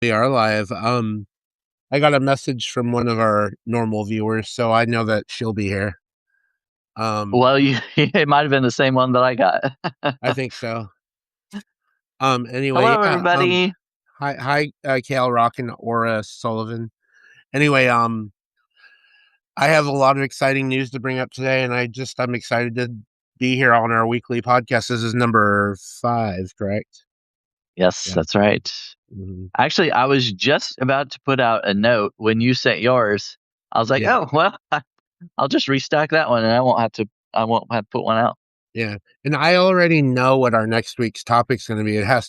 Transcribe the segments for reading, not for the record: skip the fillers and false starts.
We are live. I got a message from one of our normal viewers, so I know that she'll be here. Well, it might have been the same one that I got. I think so. Anyway, Hello, yeah. everybody. Hi, Kale Rock and Aura Sullivan. Anyway, I have a lot of exciting news to bring up today, and I'm excited to be here on our weekly podcast. This is number 5, correct? Yes, Yeah. that's right. Mhm. Actually, I was just about to put out a note when you sent yours. I was like, Yeah. oh, well, I'll just restock that one and I won't have to put one out. Yeah. And I already know what our next week's topic's going to be. It has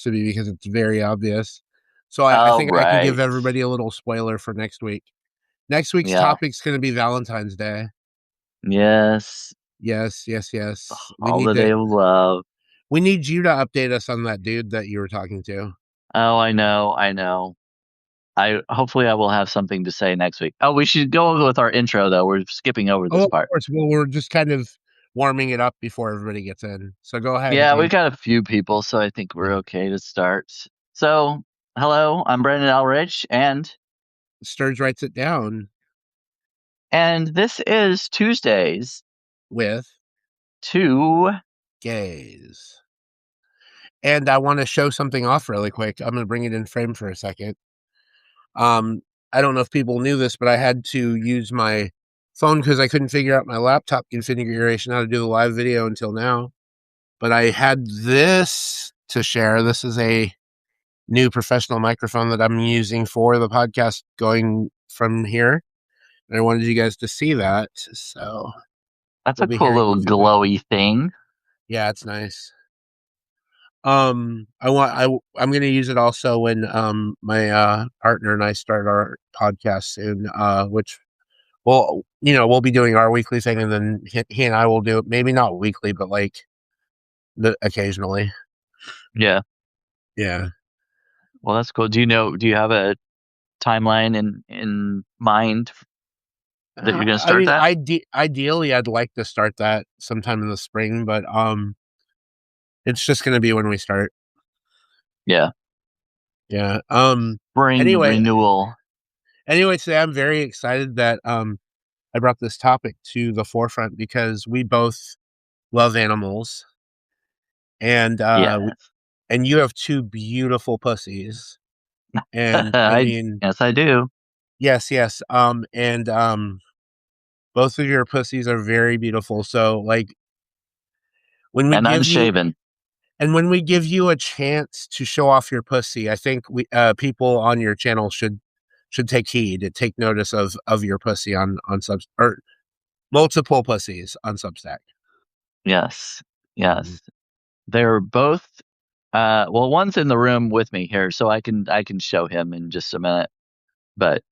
to be because it's very obvious. So I Oh, think I can give right. everybody a little spoiler for next week. Next week's Yeah. topic's going to be Valentine's Day. Yes. Yes, yes, The yes. holiday of love. We need you to update us on that dude that you were talking to. Oh, I know. I know. Hopefully I will have something to say next week. Oh, we should go with our intro though. We're skipping over Oh, this of part. course. Well, we're just kind of warming it up before everybody gets in. So go ahead. Yeah, we've got a few people, so I think we're okay to start. So, hello, I'm Brandon Ellrich, Sturge writes it down and this is Tuesdays with to gays. And I want to show something off really quick. I'm going to bring it in frame for a second. I don't know if people knew this, but I had to use my phone because I couldn't figure out my laptop configuration, how to do the live video until now. But I had this to share. This is a new professional microphone that I'm using for the podcast going from here. And I wanted you guys to see that. So that's we'll a be cool hearing little both of it. glowy thing. Yeah, it's nice. I'm gonna use it also when my partner and I start our podcast soon, which we'll be doing our weekly thing, and then he and I will do it, maybe not weekly, but like occasionally. Yeah. Yeah. Well, that's cool. Do you have a timeline in mind that you're going to I start mean, that? ideally, I'd like to start that sometime in the spring, but it's just gonna be when we start. Yeah. Yeah. Spring Anyway, renewal. today I'm very excited that I brought this topic to the forefront because we both love animals, and Yeah. and you have 2 beautiful pussies, and I I mean, yes, I do. yes, yes, and both of your pussies are very beautiful. So, like, when we And give you unshaven. when we give you a chance to show off your pussy, I think we people on your channel should take heed and take notice of your pussy on subs or multiple pussies on Substack. Yes. Mhm. Yes. They're both well, one's in the room with me here, so I can show him in just a minute. But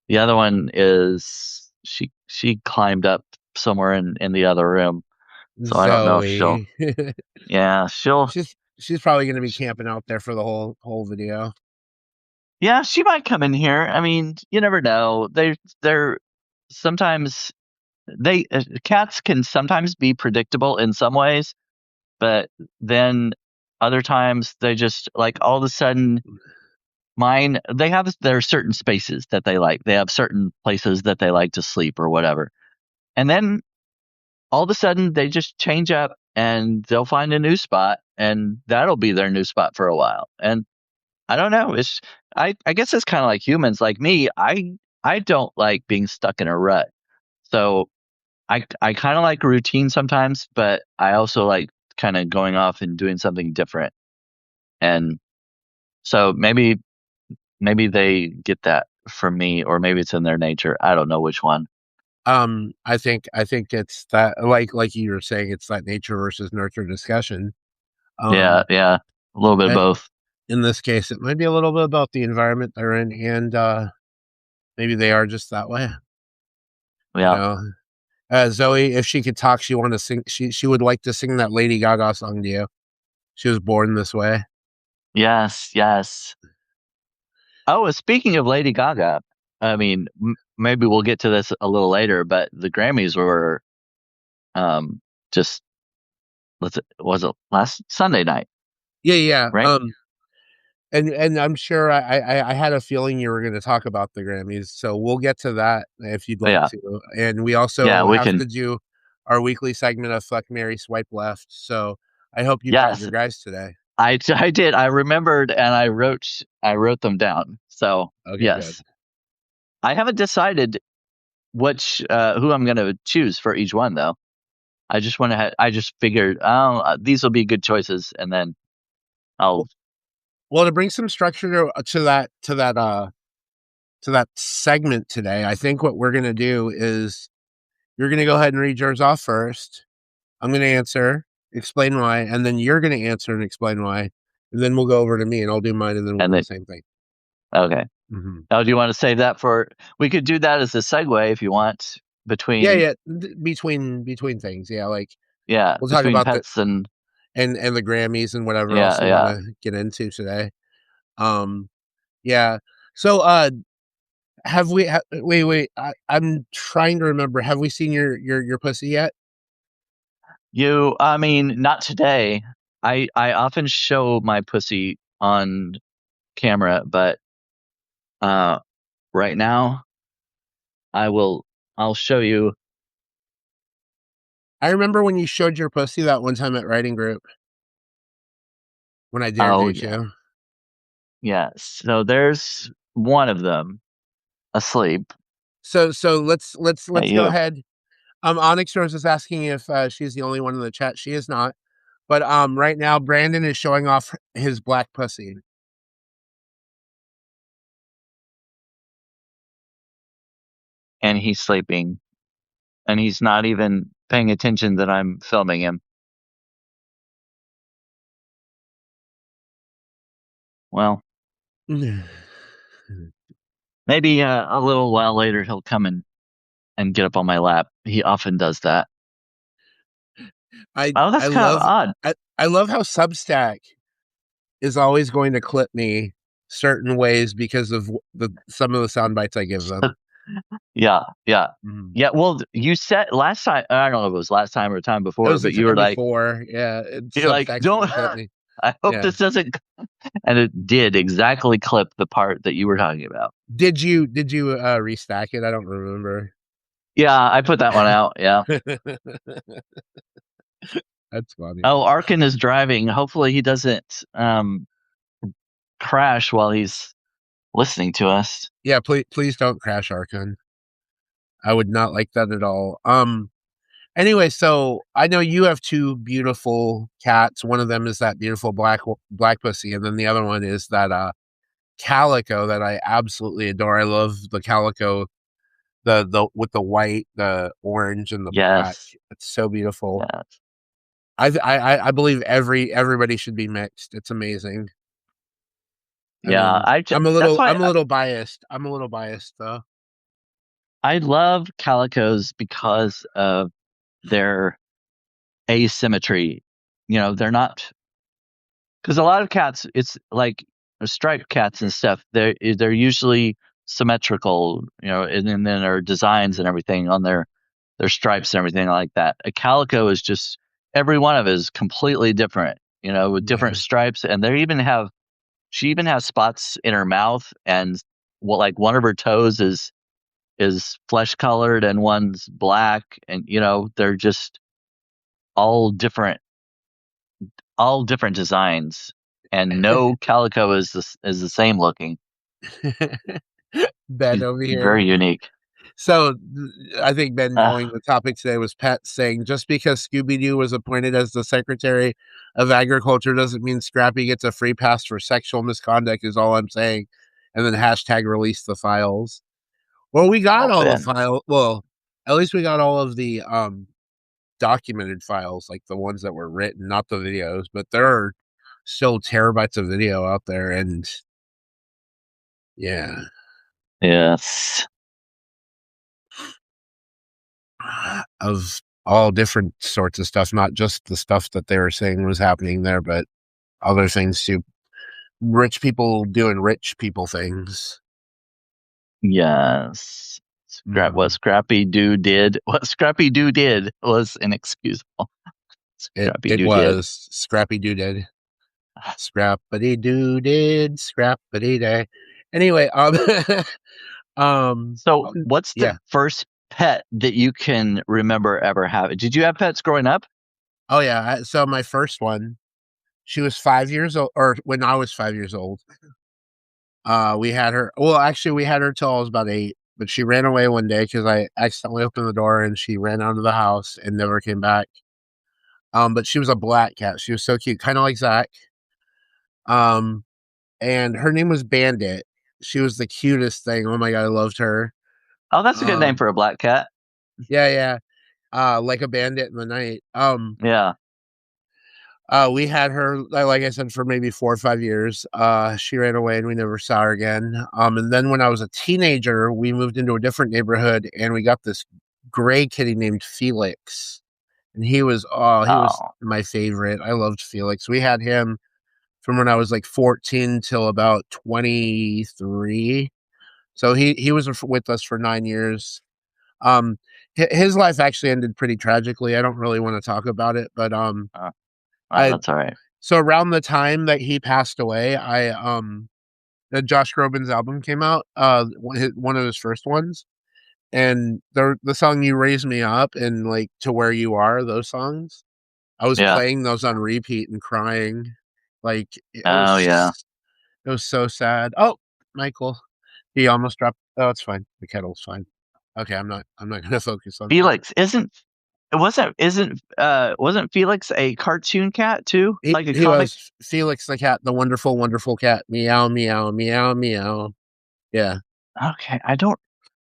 the other one is she climbed up somewhere in the other room. So I don't know if she'll Zoe. yeah, she'll She's probably gonna be camping out there for the whole video. yeah, she might come in here. I mean, you never know. They're sometimes they cats can sometimes be predictable in some ways, but then other times they just like all of a sudden mine they have their certain spaces that they like. They have certain places that they like to sleep or whatever. And then all of a sudden they just change up and they'll find a new spot and that'll be their new spot for a while. And I don't know. I guess it's kind of like humans. Like me, I don't like being stuck in a rut. So I kind of like routine sometimes, but I also like kind of going off and doing something different. And so maybe they get that from me, or maybe it's in their nature. I don't know which one. I think it's that, like you were saying, it's that nature versus nurture discussion. Yeah, Um, yeah, a little bit of and both. in this case, it might be a little bit about the environment they're in, and maybe they are just that way. You Yeah. know, Zoe, if she could talk, she want to sing. She would like to sing that Lady Gaga song to you. She was born this way. Yes, yes. Oh, and speaking of Lady Gaga, I mean, maybe we'll get to this a little later, but the Grammys were um just was it last Sunday night, Yeah, yeah. right? and I'm sure I had a feeling you were going to talk about the Grammys, so we'll get to that if you'd like Yeah, to. And we yeah, also we have can. to do our weekly segment of Fuck Mary Swipe Left. So I hope you got Yes, your guys today. I did. I remembered and I wrote them down. So Okay, good. yes, I haven't decided which who I'm going to choose for each one though. I just went ahead. I just figured, oh, these will be good choices, and then I'll Well, well, to bring some structure to that segment today, I think what we're going to do is you're going to go ahead and read yours off first. I'm going to answer, explain why, and then you're going to answer and explain why. And then we'll go over to me and I'll do mine and then we'll and do the then same thing. okay. Hmm. Now, do you want to save that for? We could do that as a segue if you want Yeah, between yeah. Between things. Yeah, like yeah we'll talk between about the pets and and the Grammys and whatever else yeah you want yeah. to get into today. Um, yeah. So, have we? Wait. I'm trying to remember. Have we seen your pussy yet? I mean, not today. I often show my pussy on camera, but uh, right now I will. I'll show you. I remember when you showed your pussy that one time at writing group when I dared Oh you yeah, to. yeah. So there's one of them asleep So at let's go you, ahead. Onyx Rose is asking if she's the only one in the chat. She is not. But right now Brandon is showing off his black pussy. and he's sleeping, and he's not even paying attention that I'm filming him. Well, maybe a little while later he'll come and get up on my lap. He often does that. Oh, I that's kind of love odd. I love how Substack is always going to clip me certain ways because of the some of the sound bites I give them. Yeah, yeah, Mhm. yeah. Well, you said last time. I don't know if it was last time or time It before, was the but you were time like, before, yeah. Substack's don't. gonna clip me. I hope Yeah. this doesn't. And it did exactly clip the part that you were talking about. Did you restack it? I don't remember. Yeah, I put that one out. Yeah. That's funny. Oh, Arkin is driving. Hopefully, he doesn't crash while he's listening to us. Yeah, please don't crash Archon. I would not like that at all. Anyway, so I know you have two beautiful cats. One of them is that beautiful black pussy, and then the other one is that calico that I absolutely adore. I love the calico, the with the white, the orange, and the black. Yes. It's so beautiful. Yes. I believe everybody should be mixed. It's amazing. I Yeah. mean, That's why I'm a little biased. I'm a little biased though. I love calicos because of their asymmetry. They're not because a lot of cats, it's like striped cats and stuff. They're usually symmetrical, and then their designs and everything on their stripes and everything like that. A calico is just every one of it is completely different, with different Yeah. stripes, and she even has spots in her mouth, and like one of her toes is flesh colored and one's black, and they're just all different all different designs, and no calico is the same looking. Ben She's over here. very unique. So I think Ben, Uh, knowing the topic today was pet, saying just because Scooby Doo was appointed as the Secretary of Agriculture doesn't mean Scrappy gets a free pass for sexual misconduct, is all I'm saying. And then hashtag release the files. Well, we got oh all the Ben, file. Well, at least we got all of the documented files, like the ones that were written, not the videos, but there are still terabytes of video out there. And yeah, yes, of all different sorts of stuff, not just the stuff that they were saying was happening there, but other things too. Rich people doing rich people things. yes. Mm-hmm. What Scrappy Doo did was inexcusable. It Scrappy it Doo did. was Scrappy Doo did. Scrappity-doo did, scrappity-day. Anyway, So, what's yeah. the first pet that you can remember ever having? Did you have pets growing up? Oh, yeah, so my first one, she was 5 years old, or when I was 5 years old, we had her well, actually, we had her till I was about 8, but she ran away one day because I accidentally opened the door, and she ran out of the house and never came back. But she was a black cat, she was so cute, kinda like Zach, um, and her name was Bandit. She was the cutest thing, oh my god, I loved her. Oh, that's a good name Um for a black cat. Yeah, yeah, like a bandit in the night. Yeah. We had her, like I said, for maybe 4 or 5 years. She ran away and we never saw her again. And then when I was a teenager, we moved into a different neighborhood and we got this gray kitty named Felix. And he was Oh, my favorite. I loved Felix. We had him from when I was like 14 till about 23. So he was with us for 9 years. Um, his life actually ended pretty tragically. I don't really want to talk about it, but uh, I that's all right. so around the time that he passed away, Josh Groban's album came out, one of his first ones, and the song "You Raise Me Up" and like "To Where You Are," those songs, I was Yeah. playing those on repeat and crying, like Oh, yeah. it was so sad. Oh, Michael, he almost dropped. Oh, it's fine. The kettle's fine. Okay, I'm not gonna focus on that. Felix wasn't Felix a cartoon cat too? Like a He comic? was Felix the cat, the wonderful, wonderful cat. Meow, meow, meow, meow. Yeah. Okay.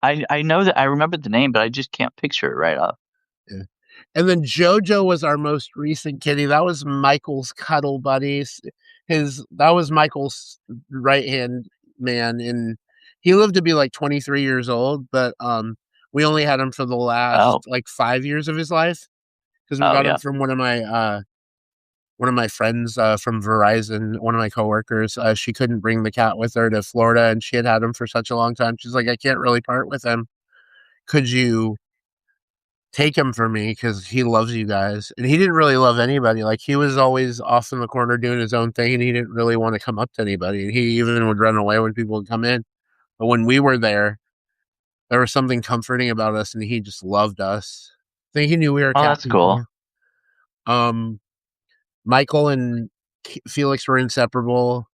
I know that I remember the name, but I just can't picture it right off. Yeah. And then Jojo was our most recent kitty. That was Michael's cuddle buddies. His that was Michael's right hand man, and he lived to be like 23 years old, but we only had him for the last Oh. like 5 years of his life because we Oh, got him yeah. from one of my friends from Verizon, one of my coworkers. She couldn't bring the cat with her to Florida, and she had him for such a long time. She's like, I can't really part with him. Could you take him from me because he loves you guys? And he didn't really love anybody. Like he was always off in the corner doing his own thing, and he didn't really want to come up to anybody. And he even would run away when people would come in. But when we were there was something comforting about us, and he just loved us. I think he knew we were Oh, cat that's cool. people. Um, Michael and Felix were inseparable.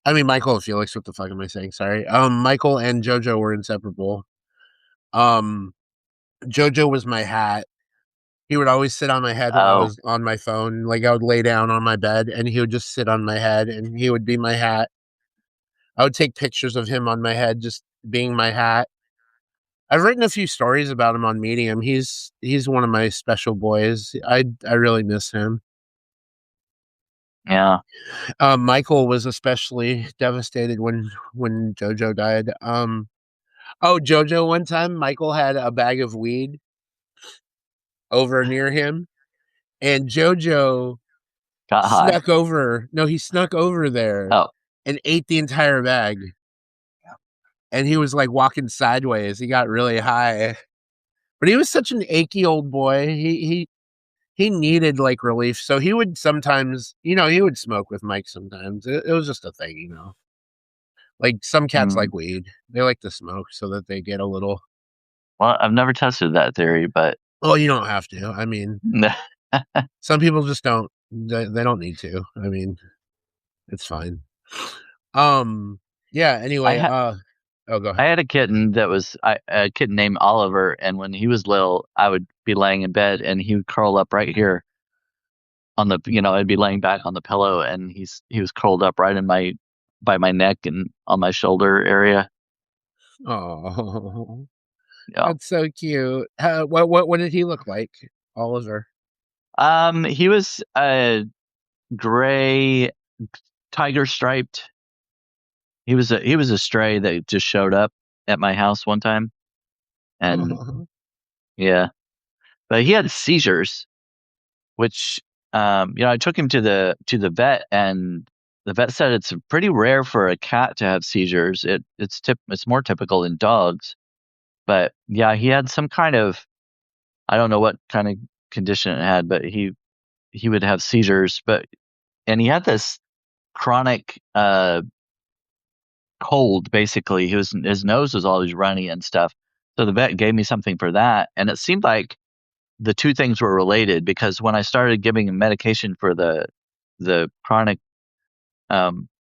I mean, Michael and Felix. What the fuck am I saying? Sorry. Michael and JoJo were inseparable. Um, JoJo was my hat. He would always sit on my head when I Oh, was on my phone. Like I would lay down on my bed and he would just sit on my head and he would be my hat. I would take pictures of him on my head just being my hat. I've written a few stories about him on Medium. He's one of my special boys. I really miss him. yeah. Michael was especially devastated when JoJo died. Oh, JoJo, one time Michael had a bag of weed over near him, and JoJo Got high. snuck over. No, he snuck over there Oh, and ate the entire bag. And he was like walking sideways. He got really high, but he was such an achy old boy. He needed like relief, so he would sometimes, he would smoke with Mike sometimes. It was just a thing, Like some cats mm. like weed. They like to smoke so that they get a little. Well, I've never tested that theory, but Oh, you don't have to. I mean, some people just don't. They don't need to. I mean, it's fine. Um. Yeah. I Anyway. had Oh, go I ahead. had a kitten a kitten named Oliver, and when he was little, I would be laying in bed, and he would curl up right here on I'd be laying back on the pillow, and he was curled up right in my by my neck and on my shoulder area. Oh, Yeah. that's so cute. What did he look like, Oliver? He was a gray tiger striped. He was a stray that just showed up at my house one time, and yeah, but he had seizures, which I took him to the vet, and the vet said it's pretty rare for a cat to have seizures. It's more typical in dogs, but yeah, he had some kind of, I don't know what kind of condition it had, but he would have seizures, but and he had this chronic cold. Basically, his nose was always runny and stuff. So the vet gave me something for that, and it seemed like the two things were related because when I started giving him medication for the chronic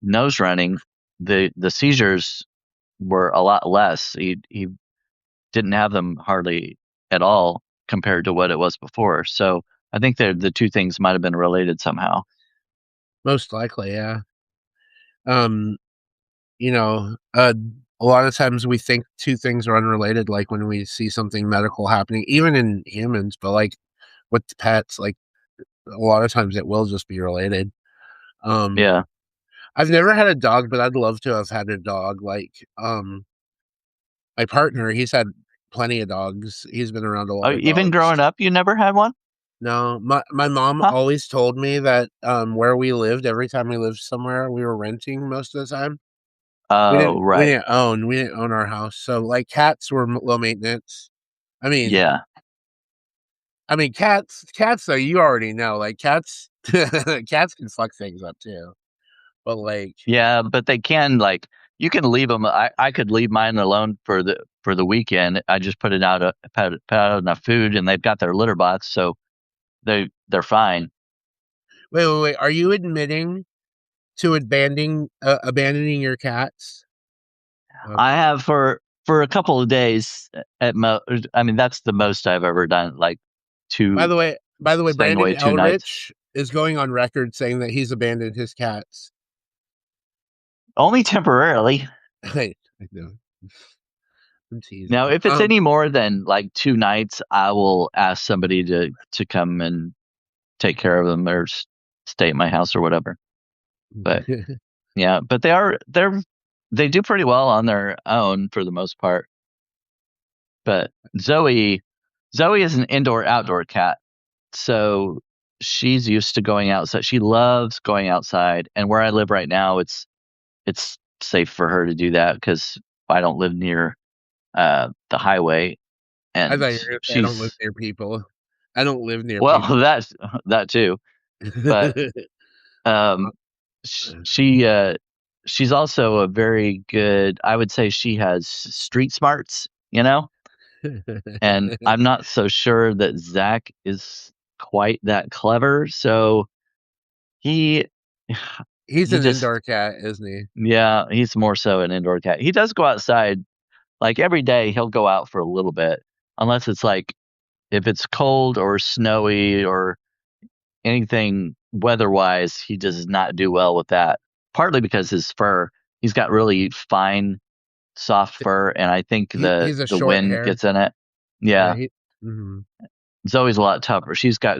nose running, the seizures were a lot less. He didn't have them hardly at all compared to what it was before. So I think the two things might have been related somehow. Most likely, yeah. Um, you know, a lot of times we think two things are unrelated, like when we see something medical happening, even in humans, but like with pets, like a lot of times it will just be related. Um, Yeah. I've never had a dog, but I'd love to have had a dog. Like, my partner, he's had plenty of dogs. He's been around a Oh, lot of even dogs. growing up, you never had one? No, my mom Huh? always told me that, where we lived, every time we lived somewhere, we were renting most of the time. Oh, right. We didn't own our house, so, like, cats were low maintenance. I mean Yeah. cats, though, you already know, like, cats cats can fuck things up too, but, like Yeah, but they can like you can leave them. I could leave mine alone for the weekend. I just put it out put out enough food, and they've got their litter box, so they're fine. wait, are you admitting to abandoning your cats? Um, I have for a couple of days at mo. I mean, that's the most I've ever done. Like two by the way, staying Brandon away 2 nights, Ellrich is going on record saying that he's abandoned his cats. only temporarily. I know. I'm Now, teasing. if it's any more than like 2 nights, I will ask somebody to come and take care of them or stay at my house or whatever. But yeah, but they do pretty well on their own for the most part. But Zoe is an indoor outdoor cat, so she's used to going outside. She loves going outside, and where I live right now, it's safe for her to do that because I don't live near the highway, I and thought you were gonna say I don't live she's near people. I don't live near well, people. that's that too. But um, she she's also a very good. I would say she has street smarts, and I'm not so sure that Zach is quite that clever. So he He's he an just indoor cat, isn't he? yeah, he's more so an indoor cat. He does go outside like every day. He'll go out for a little bit, unless it's like if it's cold or snowy or anything weather-wise, he does not do well with that. Partly because his fur, he's got really fine, soft fur, and I think He's a the short wind hair. gets in it. Yeah, Yeah, he mhm, Zoe's a lot tougher. She's got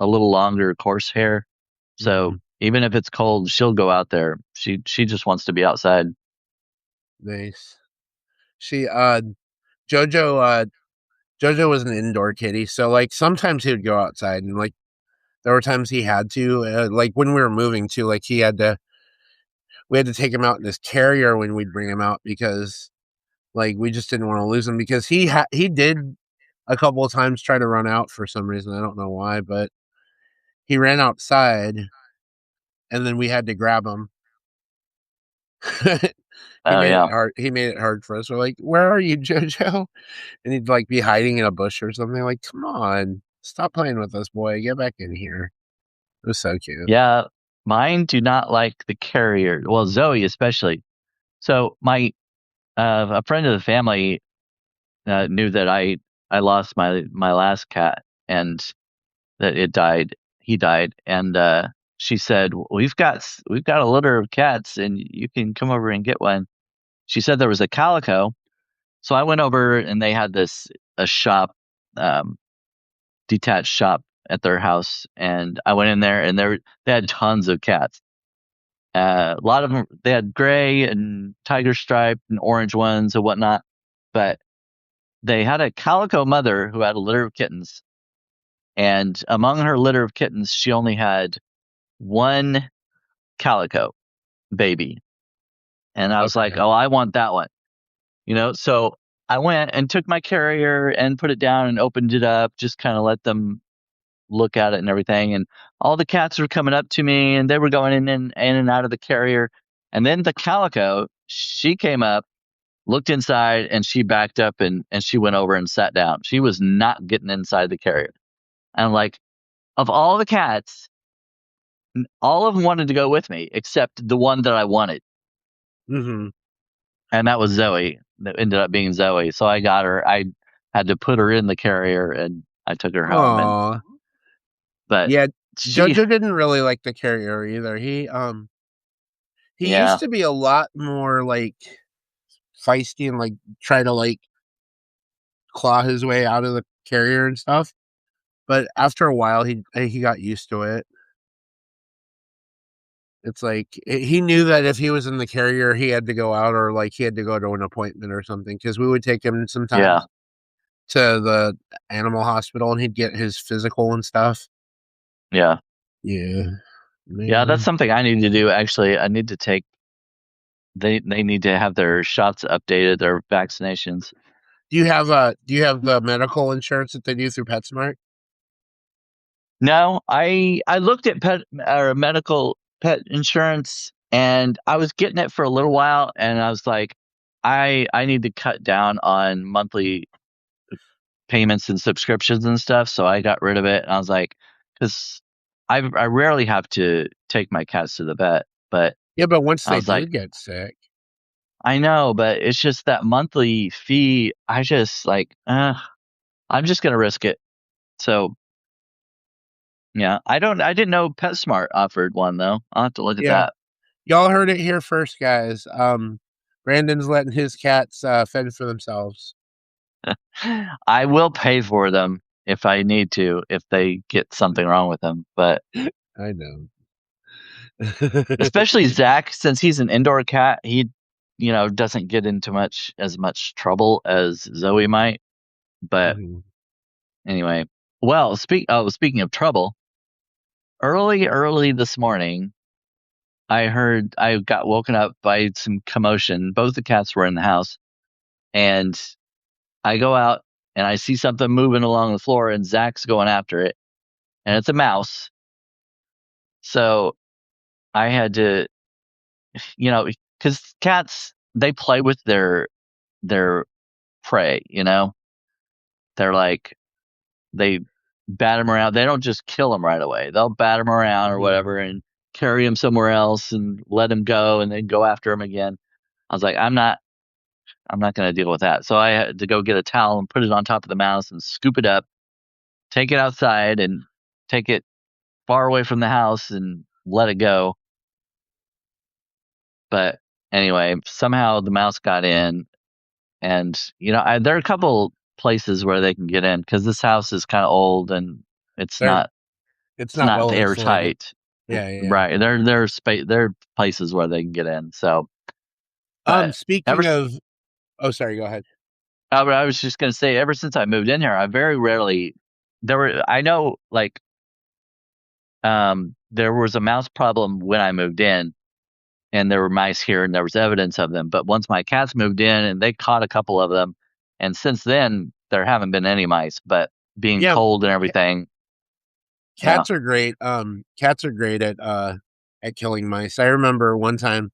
a little longer, coarse hair. So mhm, even if it's cold, she'll go out there. She just wants to be outside. nice. She, Jojo, Jojo was an indoor kitty, so, like, sometimes he would go outside, and, like, there were times he had to, like, when we were moving too, like, we had to take him out in his carrier when we'd bring him out because, like, we just didn't wanna lose him because he did a couple of times try to run out for some reason, I don't know why, but he ran outside, and then we had to grab him. Oh yeah, He made it hard for us, we're like, "Where are you, Jojo?" And he'd, like, be hiding in a bush or something, like, "Come on, stop playing with us, boy, get back in here." It was so cute. yeah. Mine do not like the carrier. Well, Zoe especially. So my a friend of the family knew that I lost my last cat and that it died. He died, and she said, we've got a litter of cats, and you can come over and get one. She said there was a calico, so I went over and they had this a shop, um, detached shop at their house, and I went in there and they had tons of cats. A lot of them they had gray and tiger stripe and orange ones and whatnot, but they had a calico mother who had a litter of kittens, and among her litter of kittens, she only had one calico baby. And I was like, Okay. oh, I want that one, So I went and took my carrier and put it down and opened it up, just kind of let them look at it and everything. And all the cats were coming up to me and they were going in and out of the carrier. And then the calico, she came up, looked inside, and she backed up and she went over and sat down. She was not getting inside the carrier. And like, of all the cats, all of them wanted to go with me except the one that I wanted. Mhm. And that was Zoe. That ended up being Zoe. So I got her. I had to put her in the carrier and I took her home. And Aw. but Yeah, she, Jojo didn't really like the carrier either. He used yeah, to be a lot more, like, feisty and, like, try to, like, claw his way out of the carrier and stuff, but after a while, he got used to it. It's like, he knew that if he was in the carrier, he had to go out or, like, he had to go to an appointment or something. Because we would take him yeah, sometimes to the animal hospital, and he'd get his physical and stuff. yeah, Yeah. yeah. That's Man. something I need to do. Actually, I need to take. They need to have their shots updated, their vaccinations. Do you have the medical insurance that they do through PetSmart? No, I looked at pet or medical pet insurance and I was getting it for a little while and I was like, I need to cut down on monthly payments and subscriptions and stuff. So I got rid of it. And I was like, because I rarely have to take my cats to the vet, but Yeah, but once I they was do like, get sick. I know, but it's just that monthly fee. I just like, I'm just gonna risk it. So yeah, I didn't know PetSmart offered one though. I'll have to look at Yeah. that. Y'all heard it here first, guys. Brandon's letting his cats, fend for themselves. I will pay for them if I need to, if they get something wrong with them. But I know. especially Zach, since he's an indoor cat, he, doesn't get into as much trouble as Zoe might. But Mhm. anyway, well, speaking of trouble, early this morning, I got woken up by some commotion. Both the cats were in the house, and I go out and I see something moving along the floor, and Zach's going after it, and it's a mouse. So I had to, because cats they play with their prey. They're like they bat them around. They don't just kill them right away. They'll bat them around or Mhm. whatever and carry them somewhere else and let them go and then go after them again. I was like, I'm not going to deal with that. So I had to go get a towel and put it on top of the mouse and scoop it up, take it outside and take it far away from the house and let it go. But anyway, somehow the mouse got in, and there are a couple places where they can get in because this house is kind of old and it's They're not it's it's not not well insulated. airtight. Yeah, yeah, yeah. Right? There are places where they can get in. So, but ever Speaking of oh, sorry, go ahead. I was just gonna say, ever since I moved in here, I very rarely there were I know like there was a mouse problem when I moved in and there were mice here and there was evidence of them. But once my cats moved in and they caught a couple of them, and since then there haven't been any mice. But being Yeah, cold and everything, yeah, cats are great. Cats are great at killing mice. I remember one time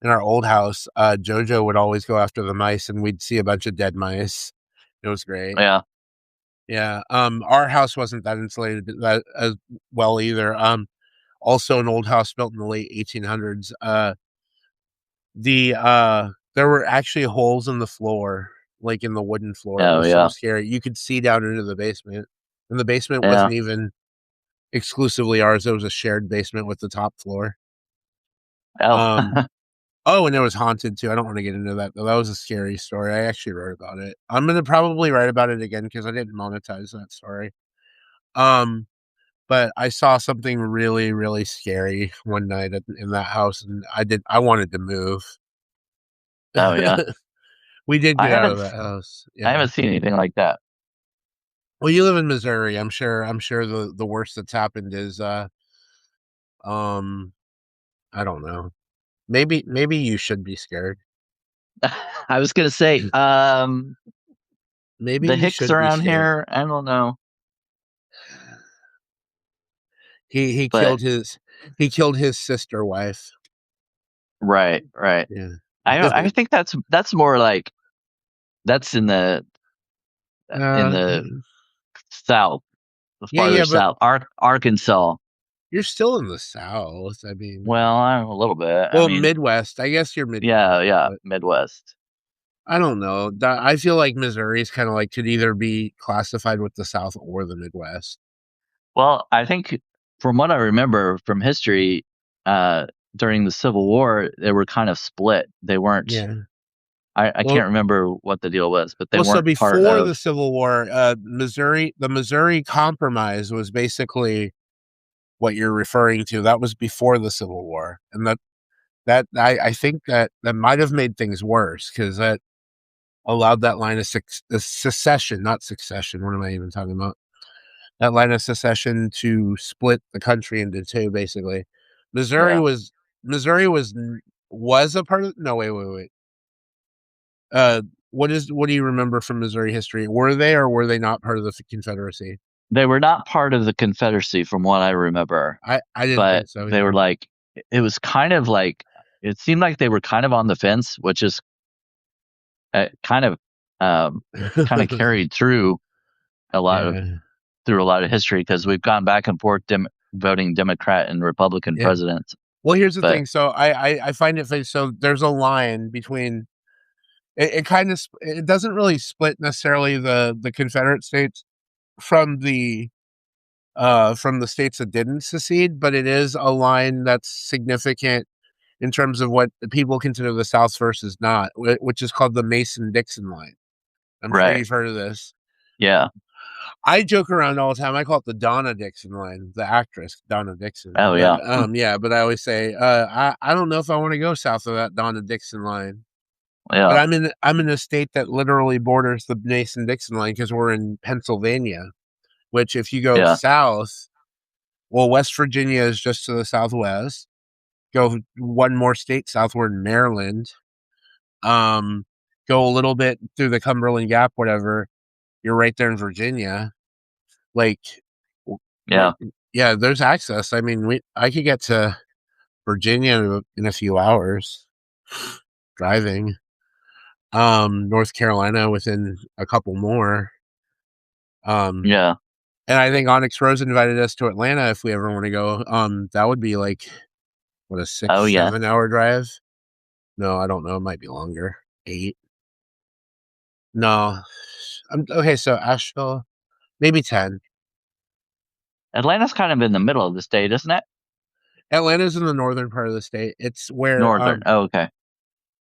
in our old house, Jojo would always go after the mice, and we'd see a bunch of dead mice. It was great. yeah, Yeah. Our house wasn't that insulated that as well either. Also an old house built in the late 1800s. There were actually holes in the floor, like in the wooden floor. It oh was so yeah, scary. You could see down into the basement, and the basement yeah, wasn't even exclusively ours. It was a shared basement with the top floor. oh, Um, oh, and it was haunted too. I don't want to get into that though. That was a scary story. I actually wrote about it. I'm gonna probably write about it again because I didn't monetize that story. Um, but I saw something really, really scary one night in that house, and I wanted to move. oh yeah. We did I get out of haven't that house. I Yeah. haven't seen anything like that. Well, you live in Missouri. I'm sure the worst that's happened is um I don't know. Maybe you should be scared. I was gonna say, Maybe the you Hicks should be around scared. here, I don't know. He But he killed his sister wife. right, right. Yeah. I think that's more like that's in Uh, the south, yeah, farther yeah, but south, Arkansas. you're still in the South. I mean, Well, I'm a little bit. I well, mean, Midwest. I guess you're yeah, Midwest, yeah, but Midwest. I don't know. I feel like Missouri is kind of like could either be classified with the South or the Midwest. Well, I think from what I remember from history, uh, during the Civil War, they were kind of split. They weren't. Yeah. I Well, can't remember what the deal was, but they so weren't part before of. the Civil War, the Missouri Compromise was basically what you're referring to. That was before the Civil War, and I think that might have made things worse because that allowed that line of secession, not succession. What am I even talking about? That line of secession to split the country into two, basically. Missouri Yeah, was Missouri was a part of. No, wait. What do you remember from Missouri history? Were they or were they not part of the Confederacy? they were not part of the Confederacy, from what I remember, I didn't but think so they were either. like. It was kind of like it seemed like they were kind of on the fence, which is uh, kind of um, kind of carried through a lot of Yeah, through a lot of history because we've gone back and forth voting Democrat and Republican yeah. presidents. Well, here's the But thing. So I find it funny. So there's a line between it kind of it doesn't really split necessarily the Confederate states from the states that didn't secede, but it is a line that's significant in terms of what people consider the South versus not, which is called the Mason-Dixon line. I'm sure right, you've heard of this. yeah, I joke around all the time. I call it the Donna Dixon line, the actress Donna Dixon. oh But yeah, yeah, but I always say, I don't know if I want to go south of that Donna Dixon line. But yeah, I'm in a state that literally borders the Mason Dixon line because we're in Pennsylvania. Which, if you go yeah, south, well, West Virginia is just to the southwest. Go one more state southward, Maryland. Um, go a little bit through the Cumberland Gap, whatever. You're right there in Virginia. Like, right? yeah, Yeah, there's access. I mean, I could get to Virginia in a few hours driving. North Carolina within a couple more. Um, yeah. and I think Onyx Rose invited us to Atlanta if we ever want to go. That would be like what a Oh six, yeah. 7 hour drive. No, I don't know. It might be longer. 8. No. Okay. So Asheville, maybe 10. Atlanta's kind of in the middle of the state, isn't it? Atlanta's in the northern part of the state. It's where Northern. Oh, okay.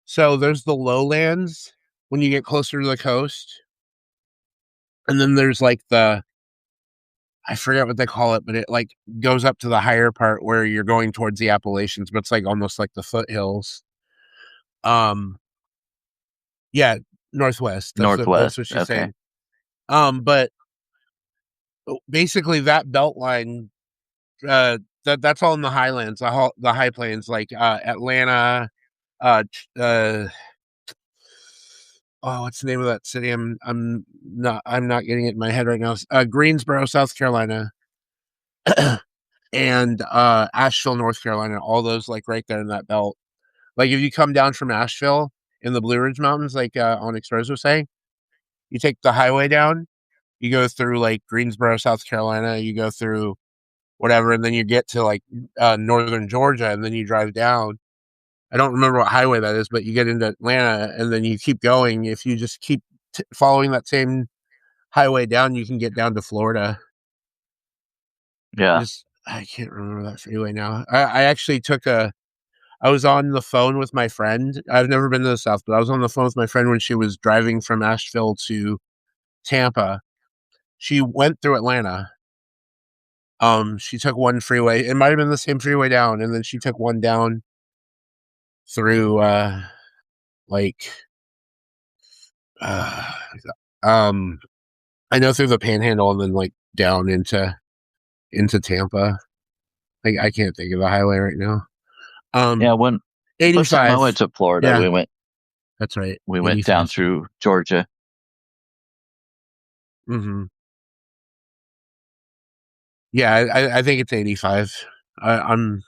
so there's the lowlands when you get closer to the coast, and then there's like I forget what they call it, but it like goes up to the higher part where you're going towards the Appalachians, but it's like almost like the foothills. Um, yeah, northwest. That's Northwest. what she's Okay. saying. But basically that belt line, that's all in the highlands, the high plains, like Atlanta. Uh, uh, oh, what's the name of that city? I'm not getting it in my head right now. Greensboro, South Carolina, and Asheville, North Carolina. All those like right there in that belt. Like if you come down from Asheville in the Blue Ridge Mountains, like Onyx Rose was saying, you take the highway down. You go through like Greensboro, South Carolina. You go through whatever, and then you get to like northern Georgia, and then you drive down. I don't remember what highway that is, but you get into Atlanta, and then you keep going. If you just keep following that same highway down, you can get down to Florida. Yeah. Just I can't remember that freeway now. I actually I was on the phone with my friend. I've never been to the South, but I was on the phone with my friend when she was driving from Asheville to Tampa. She went through Atlanta. She took one freeway. It might have been the same freeway down, and then she took one down through like uh um I know through the Panhandle and then like down into Tampa. Like I can't think of the highway right now. Yeah. Um When first time I 85. went to Florida, Yeah, that's right. we went down 85. through Georgia. Mhm. Yeah, I think it's 85. I'm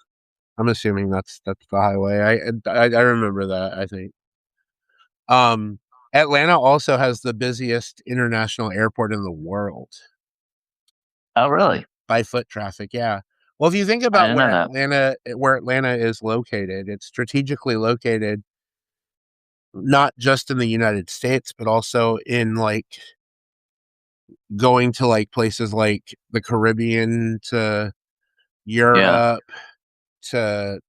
assuming that's the highway. I remember that, I think. Um, Atlanta also has the busiest international airport in the world Oh, really? by foot traffic, yeah. Well, if you think I about didn't know that. Where Atlanta is located, it's strategically located not just in the United States, but also in, like, going to, like, places like the Caribbean, to Yeah. Europe, to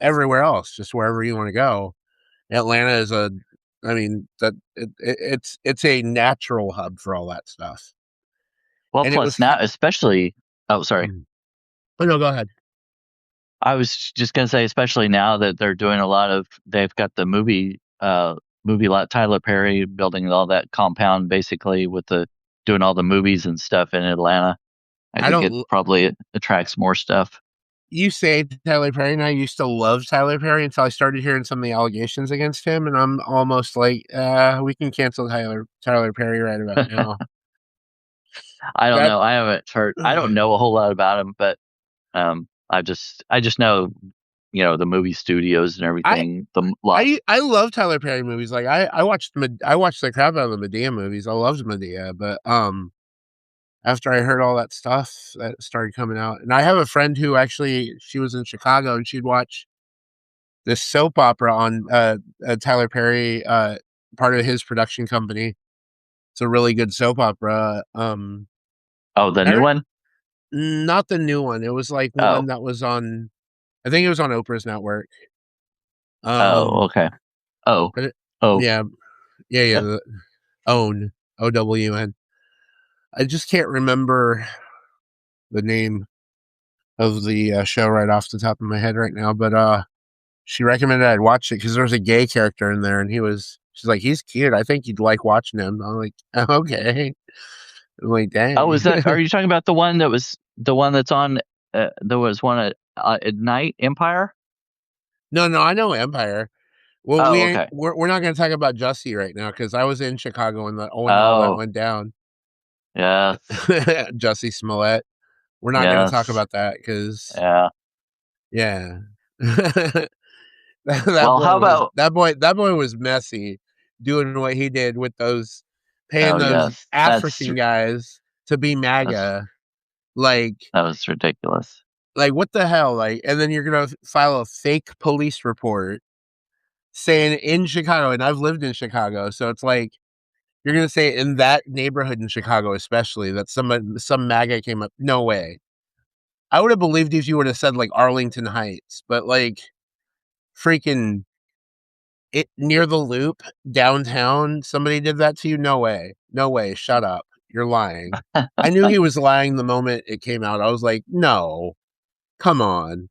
everywhere else, just wherever you wanna go. Atlanta is a I mean, it's a natural hub for all that stuff, Well, and it was plus ki now, especially. Oh, sorry. mm. Oh, no, go ahead. I was just gonna say, especially now that they're doing a lot of, they've got the movie lot, Tyler Perry building all that compound basically with the doing all the movies and stuff in Atlanta. I I think it don't probably attracts more stuff. You say Tyler Perry, and I used to love Tyler Perry until I started hearing some of the allegations against him, and I'm almost like, we can cancel Tyler Perry right about now." I don't That know. I haven't heard. I don't know a whole lot about him, but I just know, the movie studios and I everything. The lot. I love Tyler Perry movies, like, I watched the crap out of the Madea movies, I loved Madea, but, after I heard all that stuff that started coming out, and I have a friend who actually she was in Chicago, and she'd watch this soap opera on, Tyler Perry, part of his production company. It's a really good soap opera, Oh, the I new don't one. not the new one, it was, like, one Oh, that was on I think it was on Oprah's network, oh, um, okay. Oh, but it oh, yeah, yeah, the OWN, OWN. I just can't remember the name of the, show right off the top of my head right now, but, she recommended I'd watch it because there was a gay character in there, and she's like, "He's cute, I think you'd like watching him." I'm like, "Okay." I'm like, oh. "Dang." Is that? Are you talking about the one that was the one that's on? There was one at night Empire. No, no, I know Empire. Well, Oh, okay. we're not gonna talk about Jussie right now because I was in Chicago when all that Oh, went down. yes, Jussie Smollett. We're not gonna talk yes, about that because yeah. yeah. Well, how about? That boy was messy doing what he did with those paying Oh, those yes. African guys to be That's MAGA. Like that was ridiculous. what the hell? Like, and then you're gonna file a fake police report saying in Chicago, and I've lived in Chicago, so it's like you're gonna say in that neighborhood in Chicago, especially that some MAGA came up. No way. I would have believed if you would have said like Arlington Heights, but like freaking it near the loop downtown, somebody did that to you? No way. No way. Shut up. You're lying. I knew he was lying the moment it came out. I was like, no, come on.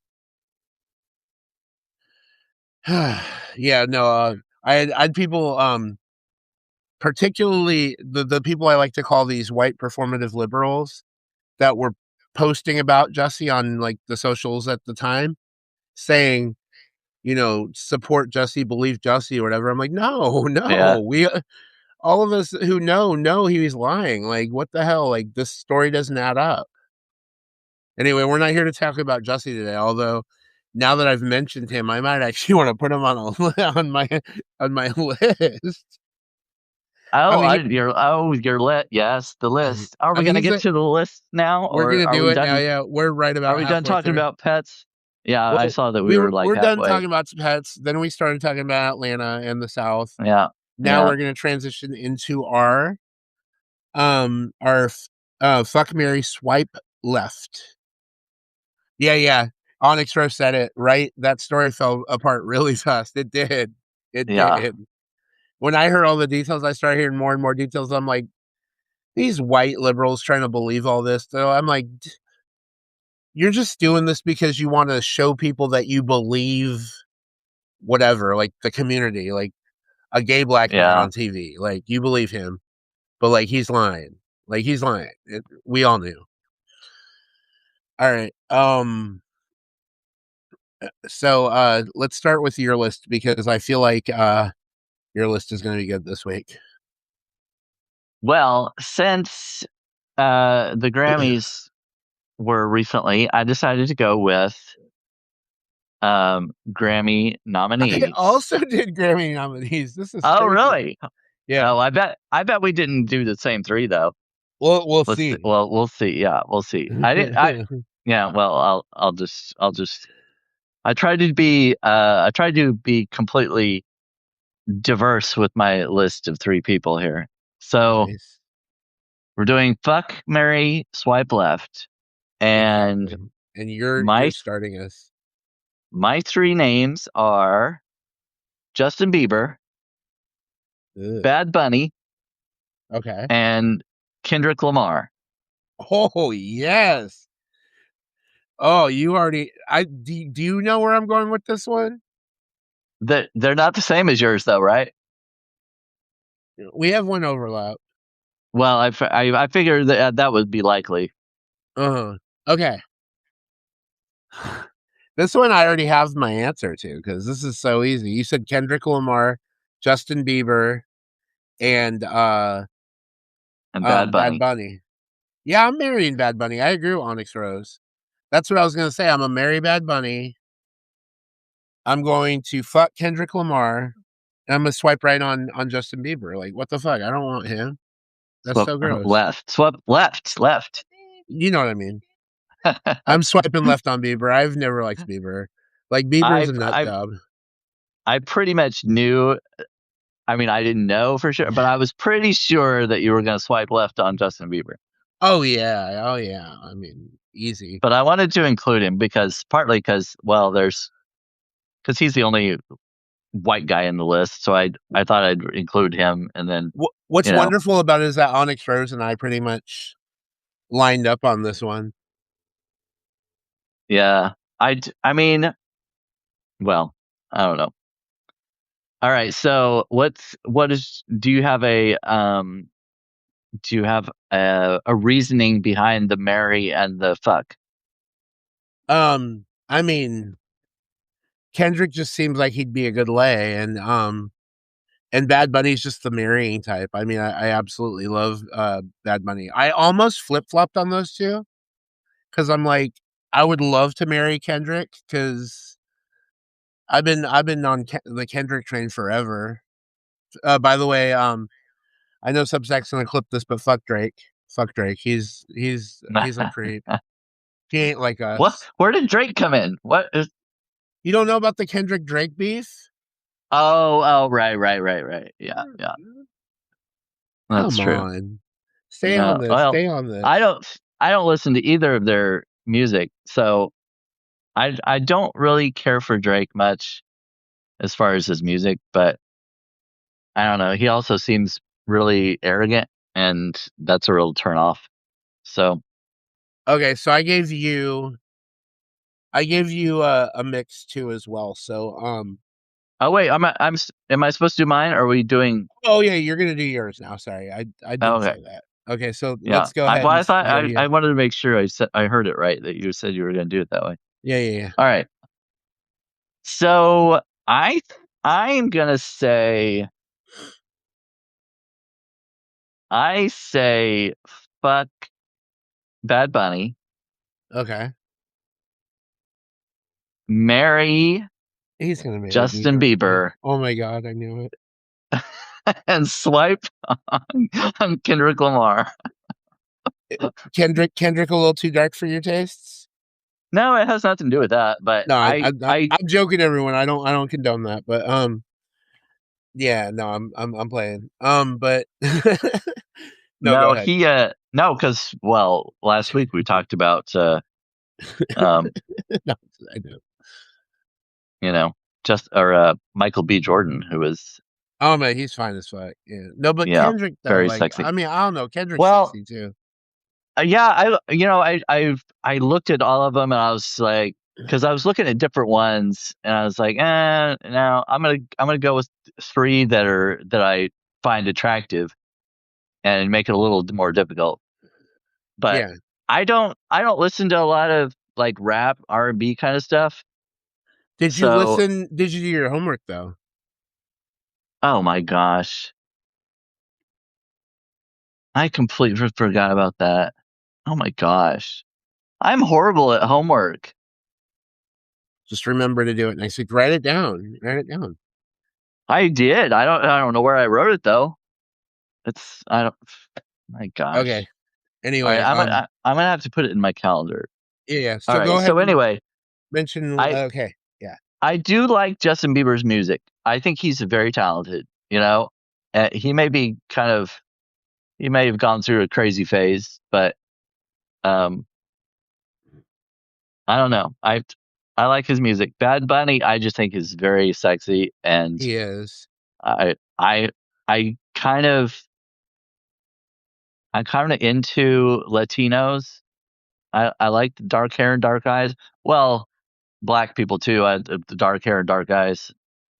Yeah, no, I had people, particularly the people I like to call these white performative liberals that were posting about Jussie on like the socials at the time, saying, support Jussie, believe Jussie, or whatever. I'm like, no, Yeah. no, all of us who know he was lying. Like, what the hell? Like, this story doesn't add up. Anyway, we're not here to talk about Jussie today. Although, now that I've mentioned him, I might actually want to put him on my list. I Oh, mean, your list. Yes, the list. Are we gonna he's get a. to the list now, We're or gonna are do we it now. done? Yeah, we're right Are about we done halfway talking through. about pets? Yeah, I Well, saw that we were like we're done halfway. talking about pets. Then we started talking about Atlanta and the South. Yeah, Now yeah, we're gonna transition into fuck Mary swipe left. Yeah, yeah. Onyx Rose said it, right? That story fell apart really fast. It did. It yeah. did. When I heard all the details, I started hearing more and more details. I'm like, these white liberals trying to believe all this. So I'm like, you're just doing this because you want to show people that you believe whatever, like the community, like a gay black man Yeah. on TV. Like, you believe him, but like he's lying. Like, he's lying. We all knew. All right. So let's start with your list because I feel like your list is going to be good this week. Well, since the Grammys were recently, I decided to go with Grammy I nominees. also did Grammy nominees. This is Oh, crazy. really? Yeah. Oh, I bet we didn't do the same three though. We'll Let's see. well, we'll see. Yeah, we'll see. I didn't. Yeah. Well, I'll just. I tried to be completely diverse with my list of three people here. So Nice. we're doing fuck, marry, swipe left, and Exactly. And you're my starting us. my three names are Justin Bieber, Ugh. Bad Bunny, Okay. and Kendrick Lamar. Oh yes. Oh, you already. Do you know where I'm going with this one? They're not the same as yours though, right? We have one overlap. Well, I figured that that would be likely. Uh-huh. Okay. This one I already have my answer to because this is so easy. You said Kendrick Lamar, Justin Bieber, and And Bad Bad Bunny. Bunny. Yeah, I'm marrying Bad Bunny. I agree with Onyx Rose. That's what I was gonna say. I'm a marry Bad Bunny. I'm going to fuck Kendrick Lamar. And I'm gonna swipe right on Justin Bieber. Like, what the fuck? I don't want him. That's Swap so gross. left. Swap left. Left. You know what I mean? I'm swiping left on Bieber. I've never liked Bieber. Like Bieber's I a nut I job. I pretty much knew. I mean, I didn't know for sure, but I was pretty sure that you were going to swipe left on Justin Bieber. Oh yeah. Oh yeah. I mean, easy. But I wanted to include him because partly because well, there's because he's the only white guy in the list, so I thought I'd include him, and then What's you know, wonderful about it is that Onyx Rose and I pretty much lined up on this one. yeah, I mean, well, I don't know. All right, so what is do you have a reasoning behind the marry and the fuck? I mean, Kendrick just seems like he'd be a good lay, and Bad Bunny's just the marrying type. I mean, I absolutely love Bad Bunny. I almost flip flopped on those two because I'm like, I would love to marry Kendrick because I've been on the Kendrick train forever. By the way, I know Substack's gonna clip this, but fuck Drake. Fuck Drake. He's a creep. He ain't like What? us. Where did Drake come in? What is? You don't know about the Kendrick Drake beef? Oh, right. Yeah, yeah, that's Come true. on. Stay on Yeah. this. Well, Stay on I this. don't I don't listen to either of their music, so I don't really care for Drake much as far as his music, but I don't know. He also seems really arrogant, and that's a real turn off. So, Okay, so I gave you a mix too as well. So oh wait, am I supposed to do mine? Or are we doing? oh yeah, you're gonna do yours now. Sorry, I didn't Okay, say that. Okay, so yeah. let's go ahead and I thought go to you. I wanted to make sure I heard it right that you said you were going to do it that way. Yeah. All right. So I'm gonna say I say fuck Bad Bunny, Okay, marry he's gonna marry Justin Bieber. Oh, Bieber, oh my god, I knew it. and swipe on Kendrick Lamar. Kendrick, a little too dark for your tastes. No, it has nothing to do with that. But No, I I'm joking, everyone. I don't condone that, but yeah, no, I'm playing. But no, go no ahead. he no because well last week we talked about um No, I do. you know just or Michael B. Jordan who was Oh man, he's fine as fuck. Yeah. No, but yeah Kendrick though, very like sexy. I mean, I don't know. Kendrick's Well, sexy too. yeah, I looked at all of them and I was like, because I was looking at different ones and I was like, no, I'm gonna go with three that I find attractive and make it a little more difficult. But Yeah. I don't listen to a lot of like rap R&B kind of stuff. Did you So listen? Did you do your homework though? oh my gosh, I completely forgot about that. Oh my gosh. I'm horrible at homework. Just remember to do it next week. Write it down. Write it down. I did. I don't know where I wrote it though. It's I don't. My Okay. gosh. All right. Anyway, I'm gonna have to put it in my calendar. yeah, yeah. All So go right. ahead So and anyway, mention. I Okay, yeah, I do like Justin Bieber's music. I think he's very talented. You know, he may be kind of he may have gone through a crazy phase, but um, I don't know. I like his music. Bad Bunny, I just think is very sexy, and he is. I I I kind of I'm kind of into Latinos. I like the dark hair and dark eyes. Well, black people too. The dark hair and dark eyes.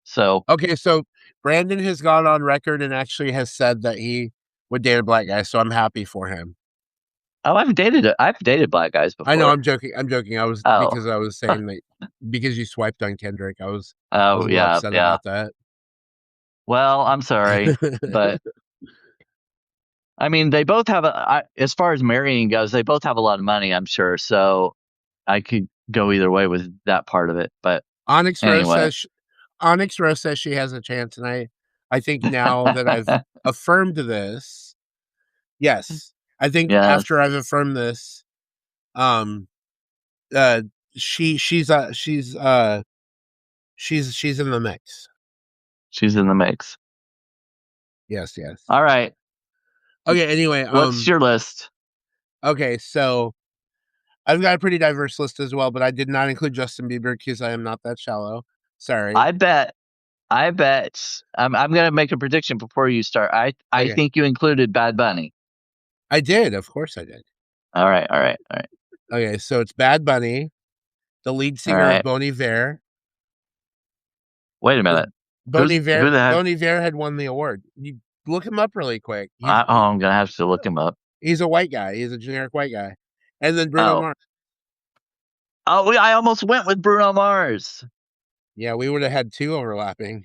So, Okay, so Brandon has gone on record and actually has said that he would date a black guy. So I'm happy for him. oh, I've dated black guys I know. before. I'm joking. I'm joking. I was Oh, because I was saying that because you swiped on Kendrick. I was oh a little yeah, upset yeah. about that. Well, I'm sorry, but I mean, they both have as far as marrying goes, they both have a lot of money, I'm sure. So I could go either way with that part of it. But Onyx Rose anyway, says Onyx Rose says she has a chance, and I think now that I've affirmed this, yes, I think yes, after I've affirmed this, um, uh, she's in the mix. she's in the mix. Yes, yes. All right, Okay. Anyway, what's your list? okay, so I've got a pretty diverse list as well, but I did not include Justin Bieber because I am not that shallow. Sorry. I bet, I bet. I'm gonna make a prediction before you start. I Okay, think you included Bad Bunny. I did. Of course, I did. All right, all right, all right, Okay, so it's Bad Bunny, the lead all singer of right. Bon Iver. Wait a The minute. Who the heck? Bon Iver had won the award. You look him up really quick. I'm gonna have to look him up. He's a white guy. He's a generic white guy. And then Bruno Oh, Mars. oh, I almost went with Bruno Mars. Yeah, we would have had two overlapping.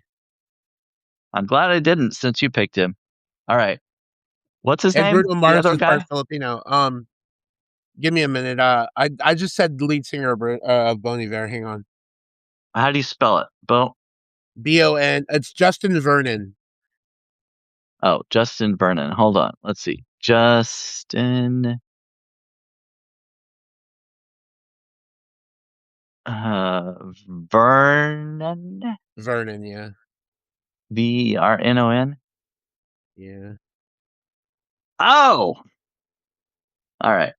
I'm glad I didn't since you picked him. All right. What's his And name? Bruno The Mars other is part guy? Filipino. Give me a minute. I just said the lead singer of Bon Iver. Hang on. How do you spell it? Bo. Bon. It's Justin Vernon. Oh, Justin Vernon. Hold on. Let's see. Justin Vernon. Vernon. Yeah. Vernon. Yeah. Oh, all right.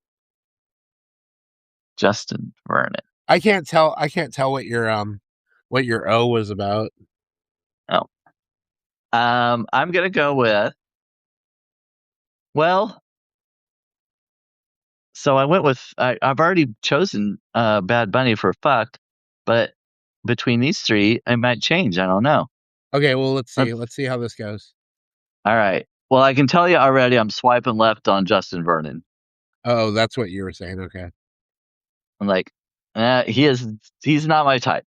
Justin Vernon. I can't tell. I can't tell what your O was about. Oh, I'm gonna go with. Well, so I went with. I've already chosen Bad Bunny for fucked, but between these three, it might change. I don't know. Okay. Well, let's see. Let's. Let's see how this goes. All right. Well, I can tell you already. I'm swiping left on Justin Vernon. Oh, that's what you were saying. Okay. I'm like, he is. He's not my type.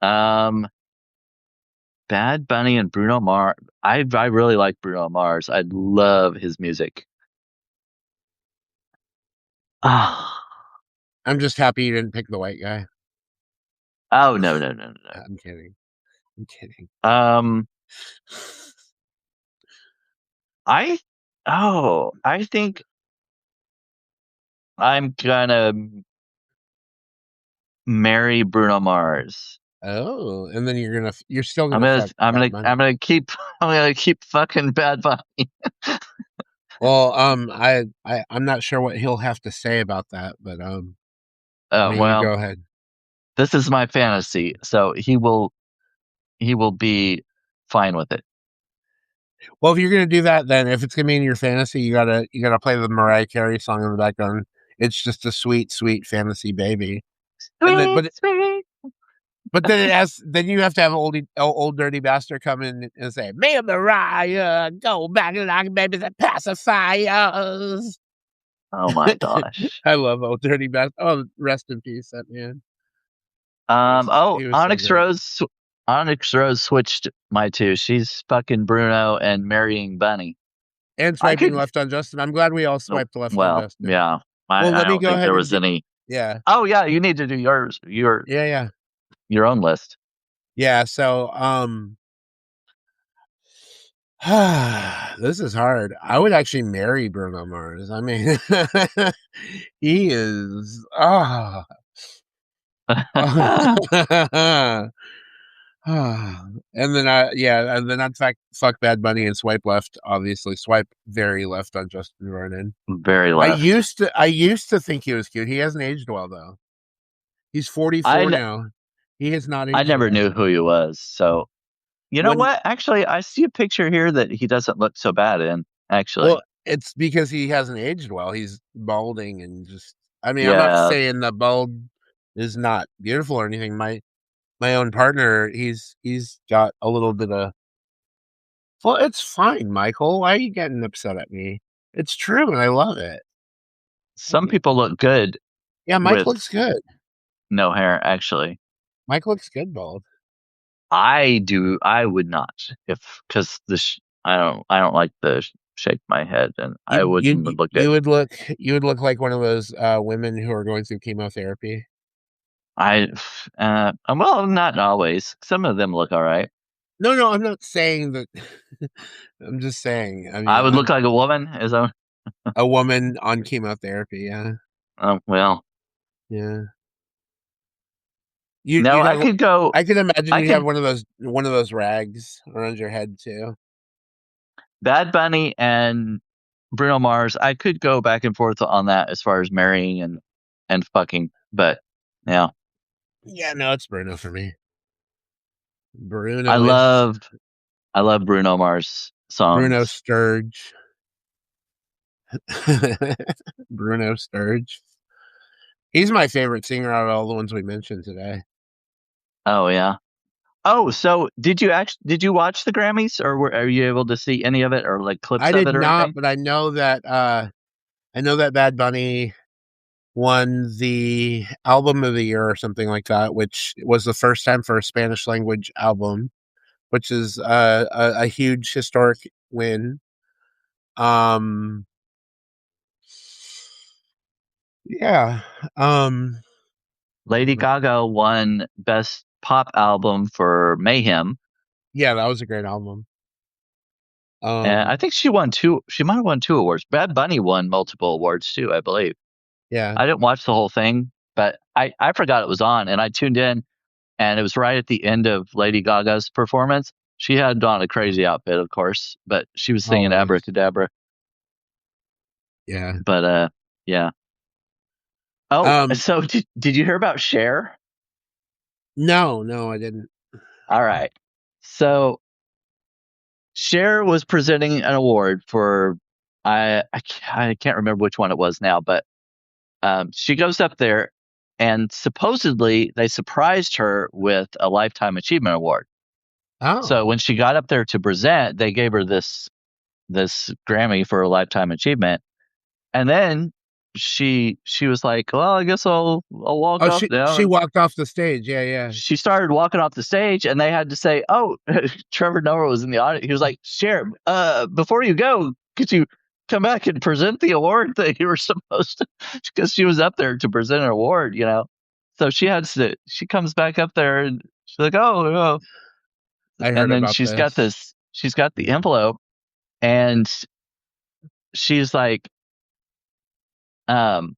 Um, Bad Bunny and Bruno Mars. I really like Bruno Mars. I love his music. Ah, I'm just happy you didn't pick the white guy. oh no no no no I'm kidding. I'm kidding. no. I I think I'm gonna marry Bruno Mars. Oh, and then you're still gonna fuck Bad Bunny. I'm gonna keep I'm gonna keep fucking Bad Bunny. Well, I'm not sure what he'll have to say about that, but I Oh mean, you well, go ahead. this is my fantasy, so he will be fine with it. Well, if you're gonna do that, then if it's gonna be in your fantasy, you gotta play the Mariah Carey song in the background. It's just a sweet, sweet fantasy baby. And then, Sweet, sweet. but then you have to have old dirty bastard come in and say, "Me and Mariah go back like babies and pacifiers." Oh my gosh. I love old dirty bastard. Oh, rest in peace, that man. He was so great. Onyx Rose switched my two. She's fucking Bruno and marrying Bunny. And I swiping could left on Justin. I'm glad we all swiped left on well, Justin. yeah. Well, let I me don't go think ahead there and was get any. yeah. Oh yeah, you need to do yours, Yeah, yeah. your own list. Yeah, so, this is hard. I would actually marry Bruno Mars. I mean, he is, and then and then I'd fuck Bad Bunny and swipe left, obviously. Swipe very left on Justin Vernon. Very left. I used to think he was cute. He hasn't aged well though. He's 44 I now. He has not I aged never well. knew who he was. So you know When what? Actually, I see a picture here that he doesn't look so bad in. Well, Actually, it's because he hasn't aged well. He's balding and just I mean, I'm not yeah. saying the bald is not beautiful or anything. My own partner, he's got a little bit of well, it's fine, Michael. Why are you getting upset at me? It's true and I love it. Some people look good Yeah, Mike with looks good. no hair. Actually, Mike looks good bald. I do. I would not if because I don't like the shape of my head, and I wouldn't look good. You would look like one of those women who are going through chemotherapy. I well, not always. Some of them look all right. No, no, I'm not saying that. I'm just saying. I I mean, would look like a woman. Is that? a woman on chemotherapy. Yeah, Well, yeah. no. You'd I have. could go. I could imagine I you'd have can one of those rags around your head too. Bad Bunny and Bruno Mars. I could go back and forth on that as far as marrying and fucking, but yeah, Yeah, no, it's Bruno for me. I Bruno is love I love Bruno Mars Bruno songs. Sturge. Bruno Sturge. He's my favorite singer out of all the ones we mentioned today. Oh yeah. Oh, so did you watch the Grammys or are you able to see any of it or like I clips of did it or not, anything? but I know that Bad Bunny won the album of the year or something like that, which was the first time for a Spanish language album, which is a huge historic win. Um, yeah, um, Lady Gaga won Best Pop Album for Mayhem. yeah, that was a great album. And Um, I think she won two. She might have won two awards. Bad Bunny won multiple awards too, I believe. yeah. I didn't watch the whole thing, but I forgot it was on, and I tuned in, and it was right at the end of Lady Gaga's performance. She had on a crazy outfit, of course, but she was singing Always, Abracadabra. yeah. But yeah. Oh, Um, so did you hear about Cher? no, no, I didn't. All right. So Cher was presenting an award for I can't remember which one it was now, but she goes up there and supposedly they surprised her with a lifetime achievement award. So Oh, when she got up there to present, they gave her this Grammy for a lifetime achievement, and then she was like, "Well, I guess I'll walk oh, off she now." walked off the stage. Yeah, yeah. She started walking off the stage and they had to say, "Oh, Trevor Noah was in the audience." He was like, "Share, before you go, could you come back and present the award that you were supposed to?" Because she was up there to present an award, you know. So she comes back up there and she's like, "Oh, oh." I And heard then about this. she's got the envelope and she's like, um,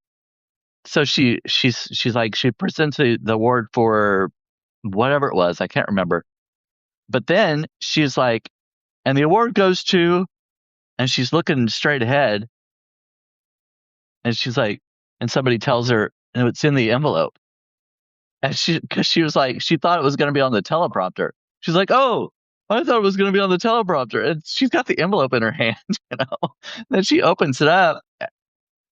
so she's like, she presents the award for whatever it was. I can't remember. But then she's like, and the award goes to, and she's looking straight ahead, and she's like, and somebody tells her, and it's in the envelope, and because she was like, she thought it was going to be on the teleprompter. She's like, oh, I thought it was going to be on the teleprompter, and she's got the envelope in her hand, you know. Then she opens it up,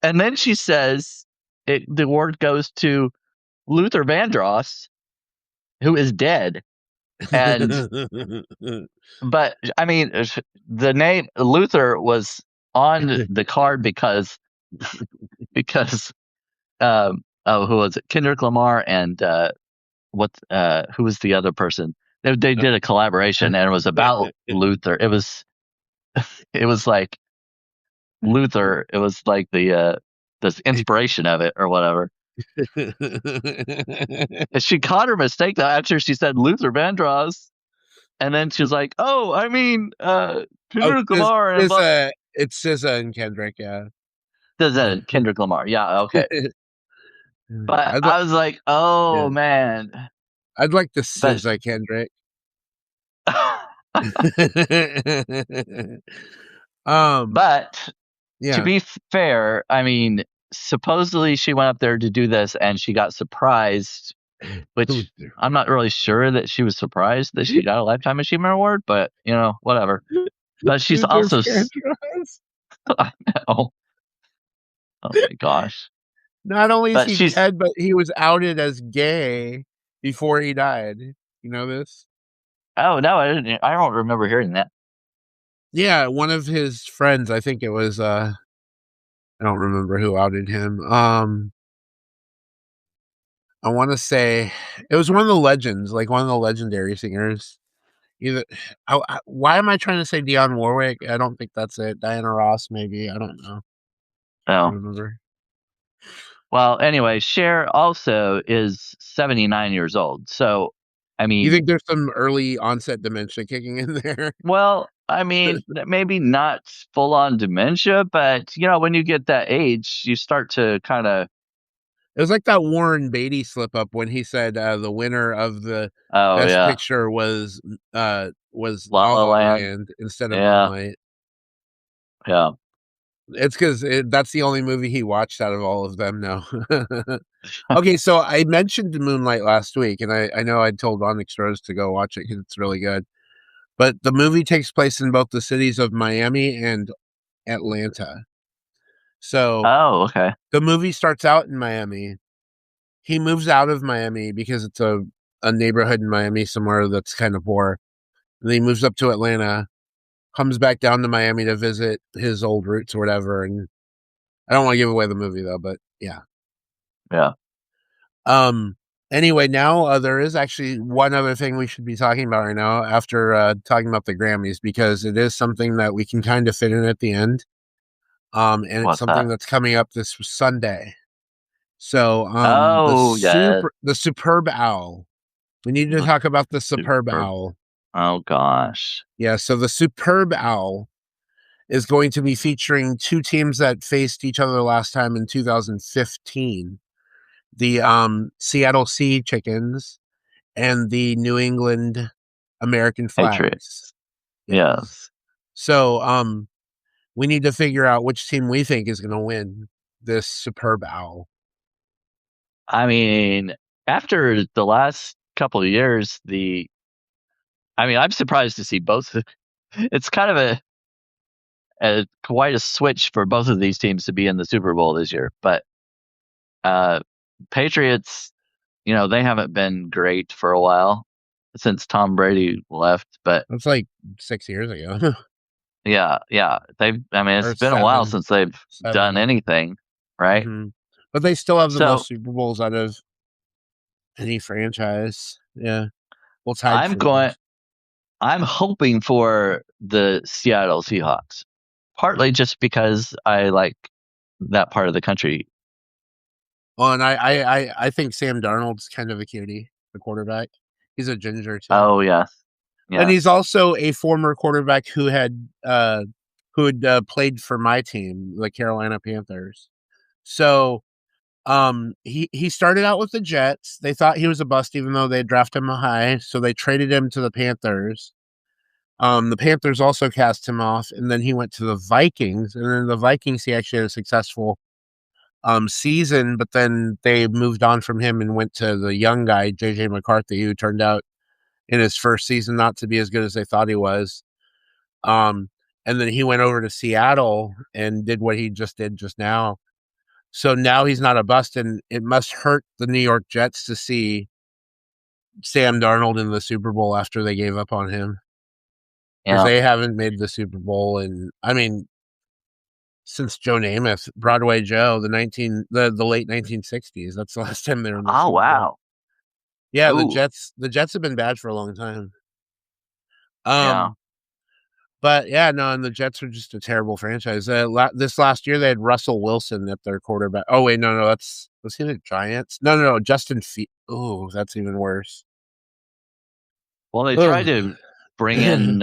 and then she says, the award goes to Luther Vandross, who is dead, and but I mean, the name Luther was on the card because oh, who was it? Kendrick Lamar and who was the other person? They did a collaboration and it was about Luther. It was like Luther. It was like the this inspiration of it or whatever. And she caught her mistake though after she said Luther Vandross, and then she was like, "Oh, I mean, Oh, Kendrick Lamar," and it's SZA and Kendrick, yeah. does that Kendrick Lamar? Yeah, okay. But I'd like, I was like, yeah, "Oh man," I'd like the but SZA Kendrick. um, but to yeah, be fair, I mean, supposedly she went up there to do this and she got surprised, which Luther, I'm not really sure that she was surprised that she got a Lifetime Achievement Award, but whatever. But she's Luther also, Vandross. I know, oh my gosh. Not only is But he she's, dead, but he was outed as gay before he died. You know this? oh no, I don't remember hearing that. Yeah, one of his friends, I think it was I don't remember who outed him. I want to say it was one of the legends, like one of the legendary singers. Either why am I trying to say Dionne Warwick? I don't think that's it. Diana Ross, maybe. I don't know. I Oh, don't remember. well, anyway, Cher also is 79 years old. So, I You mean, think there's some early onset dementia kicking in there? well, I mean, maybe not full on dementia, but when you get that age, you start to kind of, It was like that Warren Beatty slip up when he said the winner of the oh best yeah, picture was La La La La Land. Land instead of Yeah, Moonlight. yeah. It's because that's the only movie he watched out of all of them. No. Okay, so I mentioned Moonlight last week, and I know I told Onyx Rose to go watch it because it's really good. But the movie takes place in both the cities of Miami and Atlanta. So Oh, okay. the movie starts out in Miami. He moves out of Miami because it's a neighborhood in Miami somewhere that's kind of poor. And then he moves up to Atlanta, comes back down to Miami to visit his old roots or whatever. And I don't want to give away the movie though, but yeah. Yeah. Um. Anyway, now there is actually one other thing we should be talking about right now after talking about the Grammys because it is something that we can kind of fit in at the end. And it's What's something that? that's coming up this Sunday. So, Oh, yeah. the superb owl. We need to The talk about the superb super. owl. Oh gosh. Yeah, so the superb owl is going to be featuring two teams that faced each other last time in 2015. The Seattle Sea Chickens and the New England American Flags. Patriots. Yes. Yes. So, we need to figure out which team we think is going to win this superb owl. I mean, after the last couple of years, I'm surprised to see both. It's kind of a quite a switch for both of these teams to be in the Super Bowl this year. But uh, Patriots, they haven't been great for a while since Tom Brady left. But That's like 6 years ago yeah, yeah, or it's been a while since they've done 7. anything, right? Hmm. But they still have the most So Super Bowls out of any franchise. Yeah. Well, tied I'm for the going. most. I'm hoping for the Seattle Seahawks, partly just because I like that part of the country. Well, and I think Sam Darnold's kind of a cutie, the quarterback. He's a ginger too. Oh yes, And he's yes, also a former quarterback who had played for my team, the Carolina Panthers. So he started out with the Jets. They thought he was a bust even though they drafted him high, so they traded him to the Panthers. The Panthers also cast him off, and then he went to the Vikings, and then the Vikings he actually had a successful season, but then they moved on from him and went to the young guy JJ McCarthy, who turned out in his first season not to be as good as they thought he was. Um, and then he went over to Seattle and did what he just did just now. So now he's not a bust, and it must hurt the New York Jets to see Sam Darnold in the Super Bowl after they gave up on him because yeah. they haven't made the Super Bowl, and I mean since Joe Namath, Broadway Joe, the late 1960s. That's the last time they were in the Oh Super Bowl. wow. Yeah, Ooh, the Jets have been bad for a long time. yeah. Um, But yeah, no, and the Jets are just a terrible franchise. This last year they had Russell Wilson at their quarterback. Oh wait, no, that's was he the Giants? No, Justin Fields. Oh, that's even worse. Well, they tried Oh, to bring in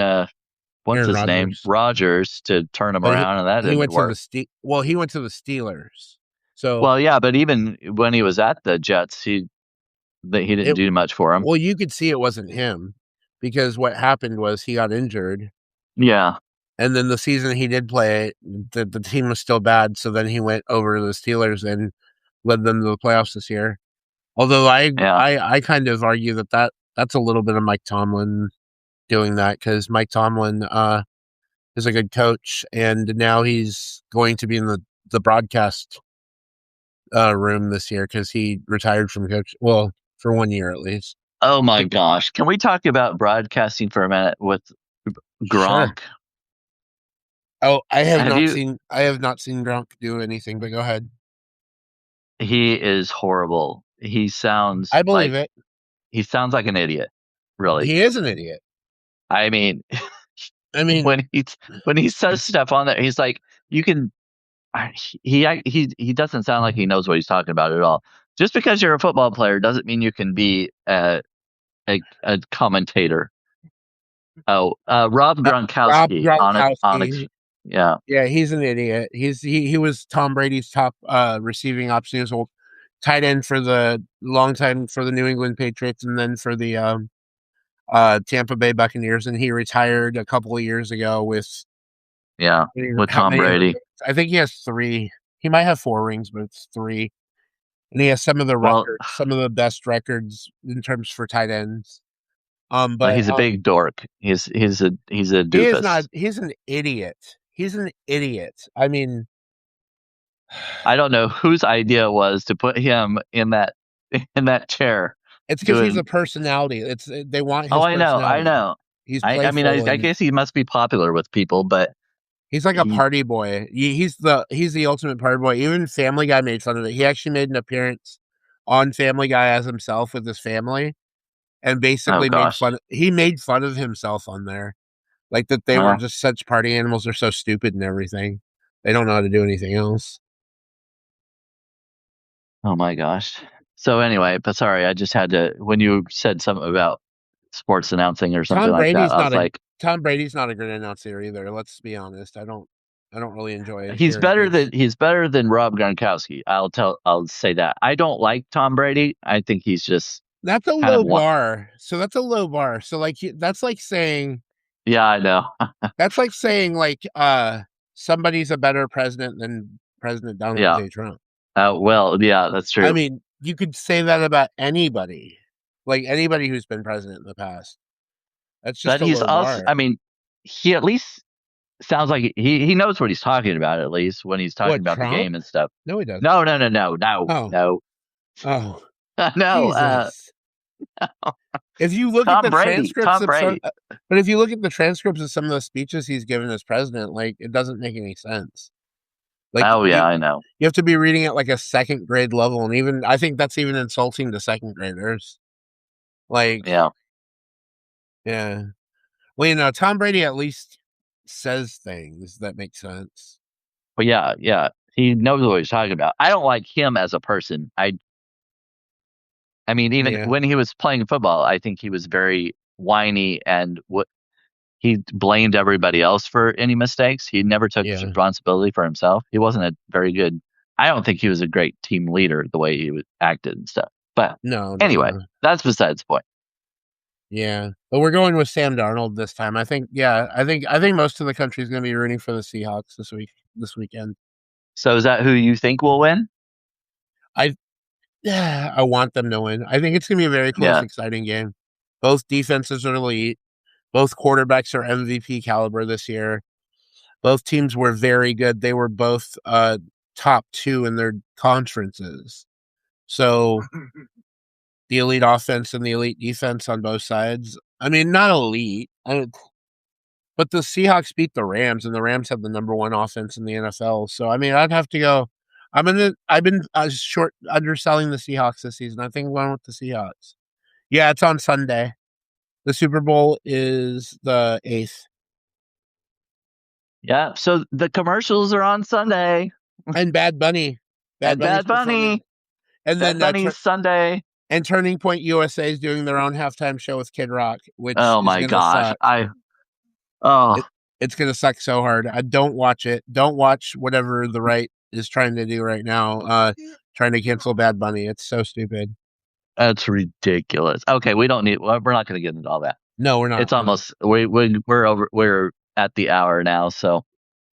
what's Aaron his name, Rodgers, Rogers, to turn him but around, and that he didn't went to work. he went to the Steelers. So Well, yeah, but even when he was at the Jets, he didn't it do much for him. well, you could see it wasn't him because what happened was he got injured. Yeah, And then the season he did play, the team was still bad. So then he went over to the Steelers and led them to the playoffs this year. Although yeah, I kind of argue that's a little bit of Mike Tomlin doing that because Mike Tomlin is a good coach, and now he's going to be in the broadcast room this year because he retired from coach. Well, for 1 year at least. Oh my gosh. Can we talk about broadcasting for a minute with Sure. Gronk? Oh, Have you I have not seen Gronk do anything, but go ahead. He is horrible. I believe it. He sounds like an idiot, really. He is an idiot. I mean, I mean, when he says stuff on there, he's like, you can he doesn't sound like he knows what he's talking about at all. Just because you're a football player doesn't mean you can be a commentator. Oh, Rob Rob Gronkowski Gronkowski. yeah, Yeah, he's an idiot. He was Tom Brady's top receiving option. He was a tight end for the long time for the New England Patriots and then for the Tampa Bay Buccaneers, and he retired a couple of years ago with yeah, with how Tom many rings? Brady. I think he has three. He might have four rings, but it's three. And he has some of the Well, records, some of the best records in terms for tight ends. well, But he's a big dork. He's a he is not. doofus. He's an idiot. He's an idiot. I mean, I don't know whose idea it was to put him in that chair it's because he's a doing. personality. It's they want Oh, his I personality. know. He's I mean, playful I and guess he must be popular with people, but he's like a he party boy. He's the ultimate party boy. Even Family Guy made fun of it. He actually made an appearance on Family Guy as himself with his family, and oh basically made gosh. fun. He made fun of himself on there, like that they were Well, just such party animals. They're so stupid and everything. They don't know how to do anything else. oh my gosh. So anyway, but sorry, I just had to when you said something about sports announcing or something Tom like that, Brady's I not was a like, Tom Brady's not a good announcer either. Let's be honest. I don't really enjoy hearing his. he's better than Rob Gronkowski. I'll say that. I don't like Tom Brady. I think he's just That's a kind of low one. bar. So that's a low bar. So like Yeah, I know. that's like saying like somebody's a better president than President Donald Yeah. J. Trump. Well, yeah, that's I true. mean, you could say that about anybody. Like anybody who's been president in the past. That's just But a he's low also, bar. I mean, he at least sounds like he knows what he's talking about, at least when he's talking What, about the Trump? game and stuff. No, he doesn't. No, no, no, no, no, Oh. no, Oh. no. Jesus. If you look at Tom the Brady, transcripts Tom of some Brady. but if you look at the transcripts of some of the speeches he's given as president, like it doesn't make any sense. Like Oh yeah, I know. you have to be reading at like a second grade level, and even I think that's even insulting to second graders. Like, Yeah, yeah. Well, Tom Brady at least says things that make sense. but yeah, yeah. He knows what he's talking about. I don't like him as a person. I mean, even Yeah, when he was playing football, I think he was very whiny and what he blamed everybody else for any mistakes. He never took yeah. responsibility for himself. He wasn't a very good. I don't think he was a great team leader the way he was acted and stuff. But No, anyway, no. that's besides the point. Yeah. But we're going with Sam Darnold this time. I think yeah, I think most of the country is gonna be rooting for the Seahawks this weekend. So is that who you think will win? I yeah, I want them to win. I think it's gonna be a very close, Yeah. exciting game. Both defenses are elite. Both quarterbacks are MVP caliber this year. Both teams were very good. They were both top two in their conferences. So the elite offense and the elite defense on both sides. I mean, not elite, but the Seahawks beat the Rams, and the Rams have the number one offense in the NFL. So I mean, I'd have to go. I've been short underselling the Seahawks this season. I think I'm going with the Seahawks. Yeah, it's on Sunday. The Super Bowl is the 8th. Yeah. So the commercials are on Sunday. And Bad Bunny. Bad And Bunny's Bad performing. Bunny. And Bad then Bunny's Sunday. and Turning Point USA is doing their own halftime show with Kid Rock, which Oh is my gonna gosh. suck. Oh, It, it's gonna suck so hard. I don't watch it. Don't watch whatever the right is trying to do right now. Trying to cancel Bad Bunny. It's so stupid. that's ridiculous. Okay, we don't need. We're not going to get into all that. No, we're not. It's We're not. almost we're over. We're at the hour now. So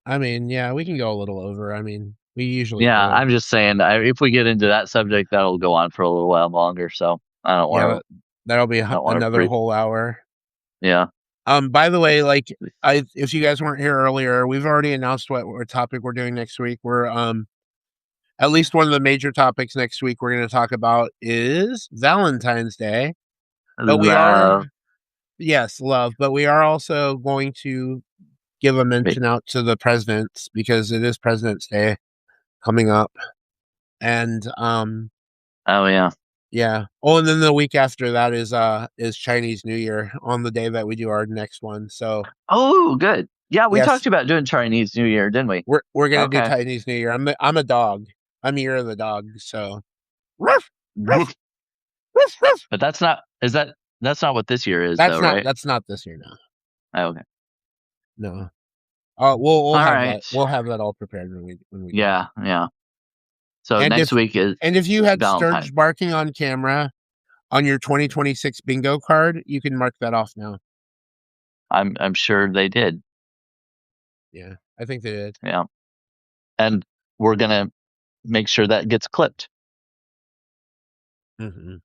I mean, yeah, we can go a little over. I mean, we usually yeah, do. I'm just saying. If we get into that subject, that'll go on for a little while longer. So I don't Yeah, want that'll be to. Don't want to another breathe. whole hour. Yeah. By the way, like if you guys weren't here earlier, we've already announced what topic we're doing next week. We're at least one of the major topics next week we're going to talk about is Valentine's Day. But we are Love. yes, love, but we are also going to give a mention out to the presidents because it is President's Day coming up. And Oh yeah. yeah. Oh, and then the week after that is Chinese New Year on the day that we do our next one. So Oh, good. Yeah, we yes, talked about doing Chinese New Year, didn't we? we're gonna do Okay. Chinese New Year. I'm a dog. I'm Year of the Dog. So ruff, ruff, ruff, ruff. But that's not. That's not what this year is, though, right? That's not this year now. Oh, okay. No. We'll All have right. that. We'll have that all prepared when we do it. Yeah. Yeah. So And next week is if you had Valentine. Sturge barking on camera on your 2026 bingo card, you can mark that off now. I'm sure they did. Yeah, I think they did. Yeah. And we're gonna make sure that gets clipped. Mm-hmm.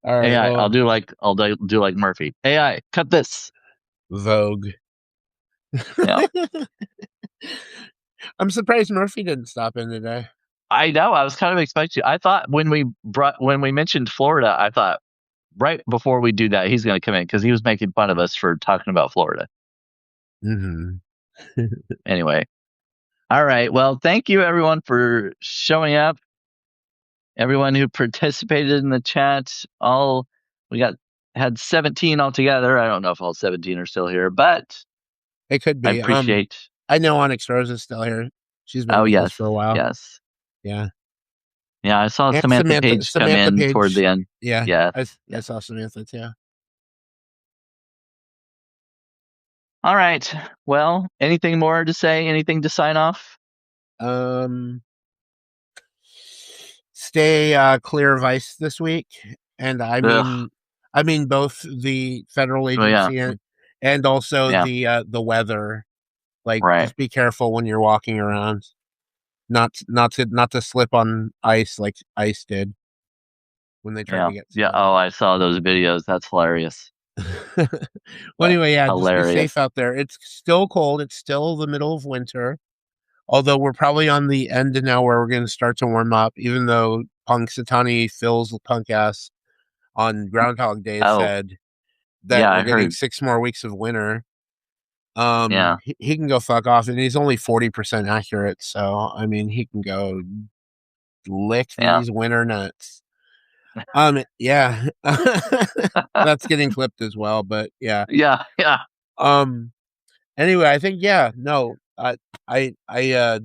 All right. AI. Well, I'll do like Murphy. AI, cut this. Vogue. Yeah. I'm surprised Murphy didn't stop in today. I know. I was kind of expecting. I thought when we mentioned Florida, I thought right before we do that, he's going to come in because he was making fun of us for talking about Florida. Mm-hmm. Anyway, all right. Well, thank you everyone for showing up. Everyone who participated in the chat. All we had 17 altogether. I don't know if all 17 are still here, but It could I be. appreciate. I know Onyx Rose is still here. She's been Oh with us yes, for a while. yes, Yeah. yeah. I saw And Samantha Page come Samantha in toward Page. the end. Yeah. Yes, I yes. saw Samantha too. All right. Well, anything more to say? Anything to sign off? Um Stay clear of ice this week. And Ugh. I mean both the federal Oh yeah, agency and also yeah. the weather. Like Right. just be careful when you're walking around. Not to slip on ice like ice did when they tried Yeah. to get Yeah. snow. Oh, I saw those videos. That's hilarious. Well, anyway, yeah, just be safe Hilarious. out there. It's still cold. It's still the middle of winter. Although we're probably on the end now where we're going to start to warm up, even though Punxsutawney Phil's punk ass on Groundhog Day Oh, said that yeah, we're I getting heard. 6 more weeks of winter. Yeah. He can go fuck off, and he's only 40% accurate. So I mean, he can go lick Yeah. these winter nuts. Yeah, that's getting clipped as well. But yeah, Yeah. Yeah. um, anyway, I think yeah, no, I, I, uh,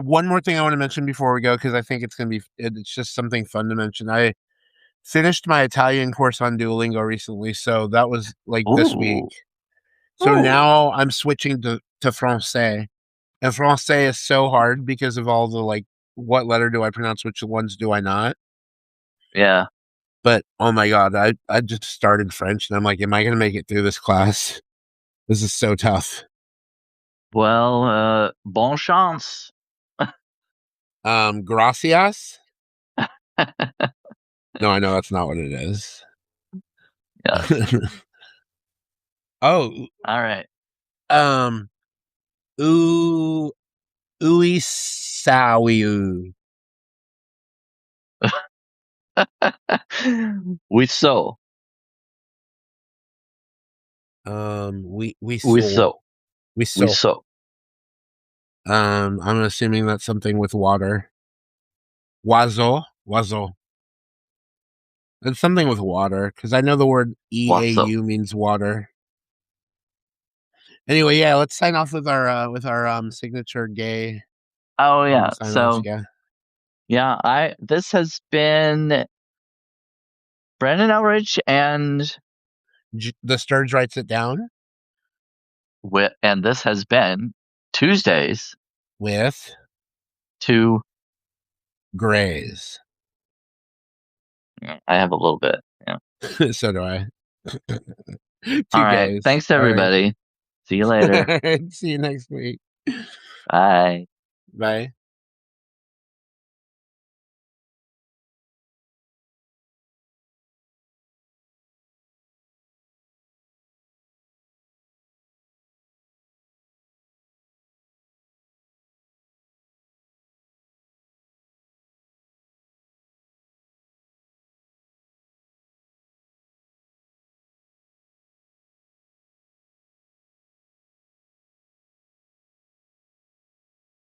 one more thing I want to mention before we go because I think it's gonna be it's just something fun to mention. I finished my Italian course on Duolingo recently, so that was like this week. Ooh. So Ooh. now I'm switching to Francais. And Francais is so hard because of all the like, what letter do I pronounce? Which ones do I not? Yeah. But oh my god, I just started French and I'm like, am I gonna make it through this class? This is so tough. Well, bon chance. Gracias. No, I know that's not what it is. Yes. Oh, All right. um, ooh, uisawiu. We so. We We saw, so. we We saw. so. I'm assuming that's something with water. Wazo. It's something with water because I know the word What's up? EAU means water. Anyway, yeah, let's sign off with our signature gay Oh yeah. sign off. So Yeah. yeah, this has been Brandon Ellrich and The Sturge writes it down this has been Tuesdays with to Grays. I have a little bit. Yeah. So do I. All Two right. gays. Thanks All right. everybody. See you later. All right. See you next week. Bye. Bye.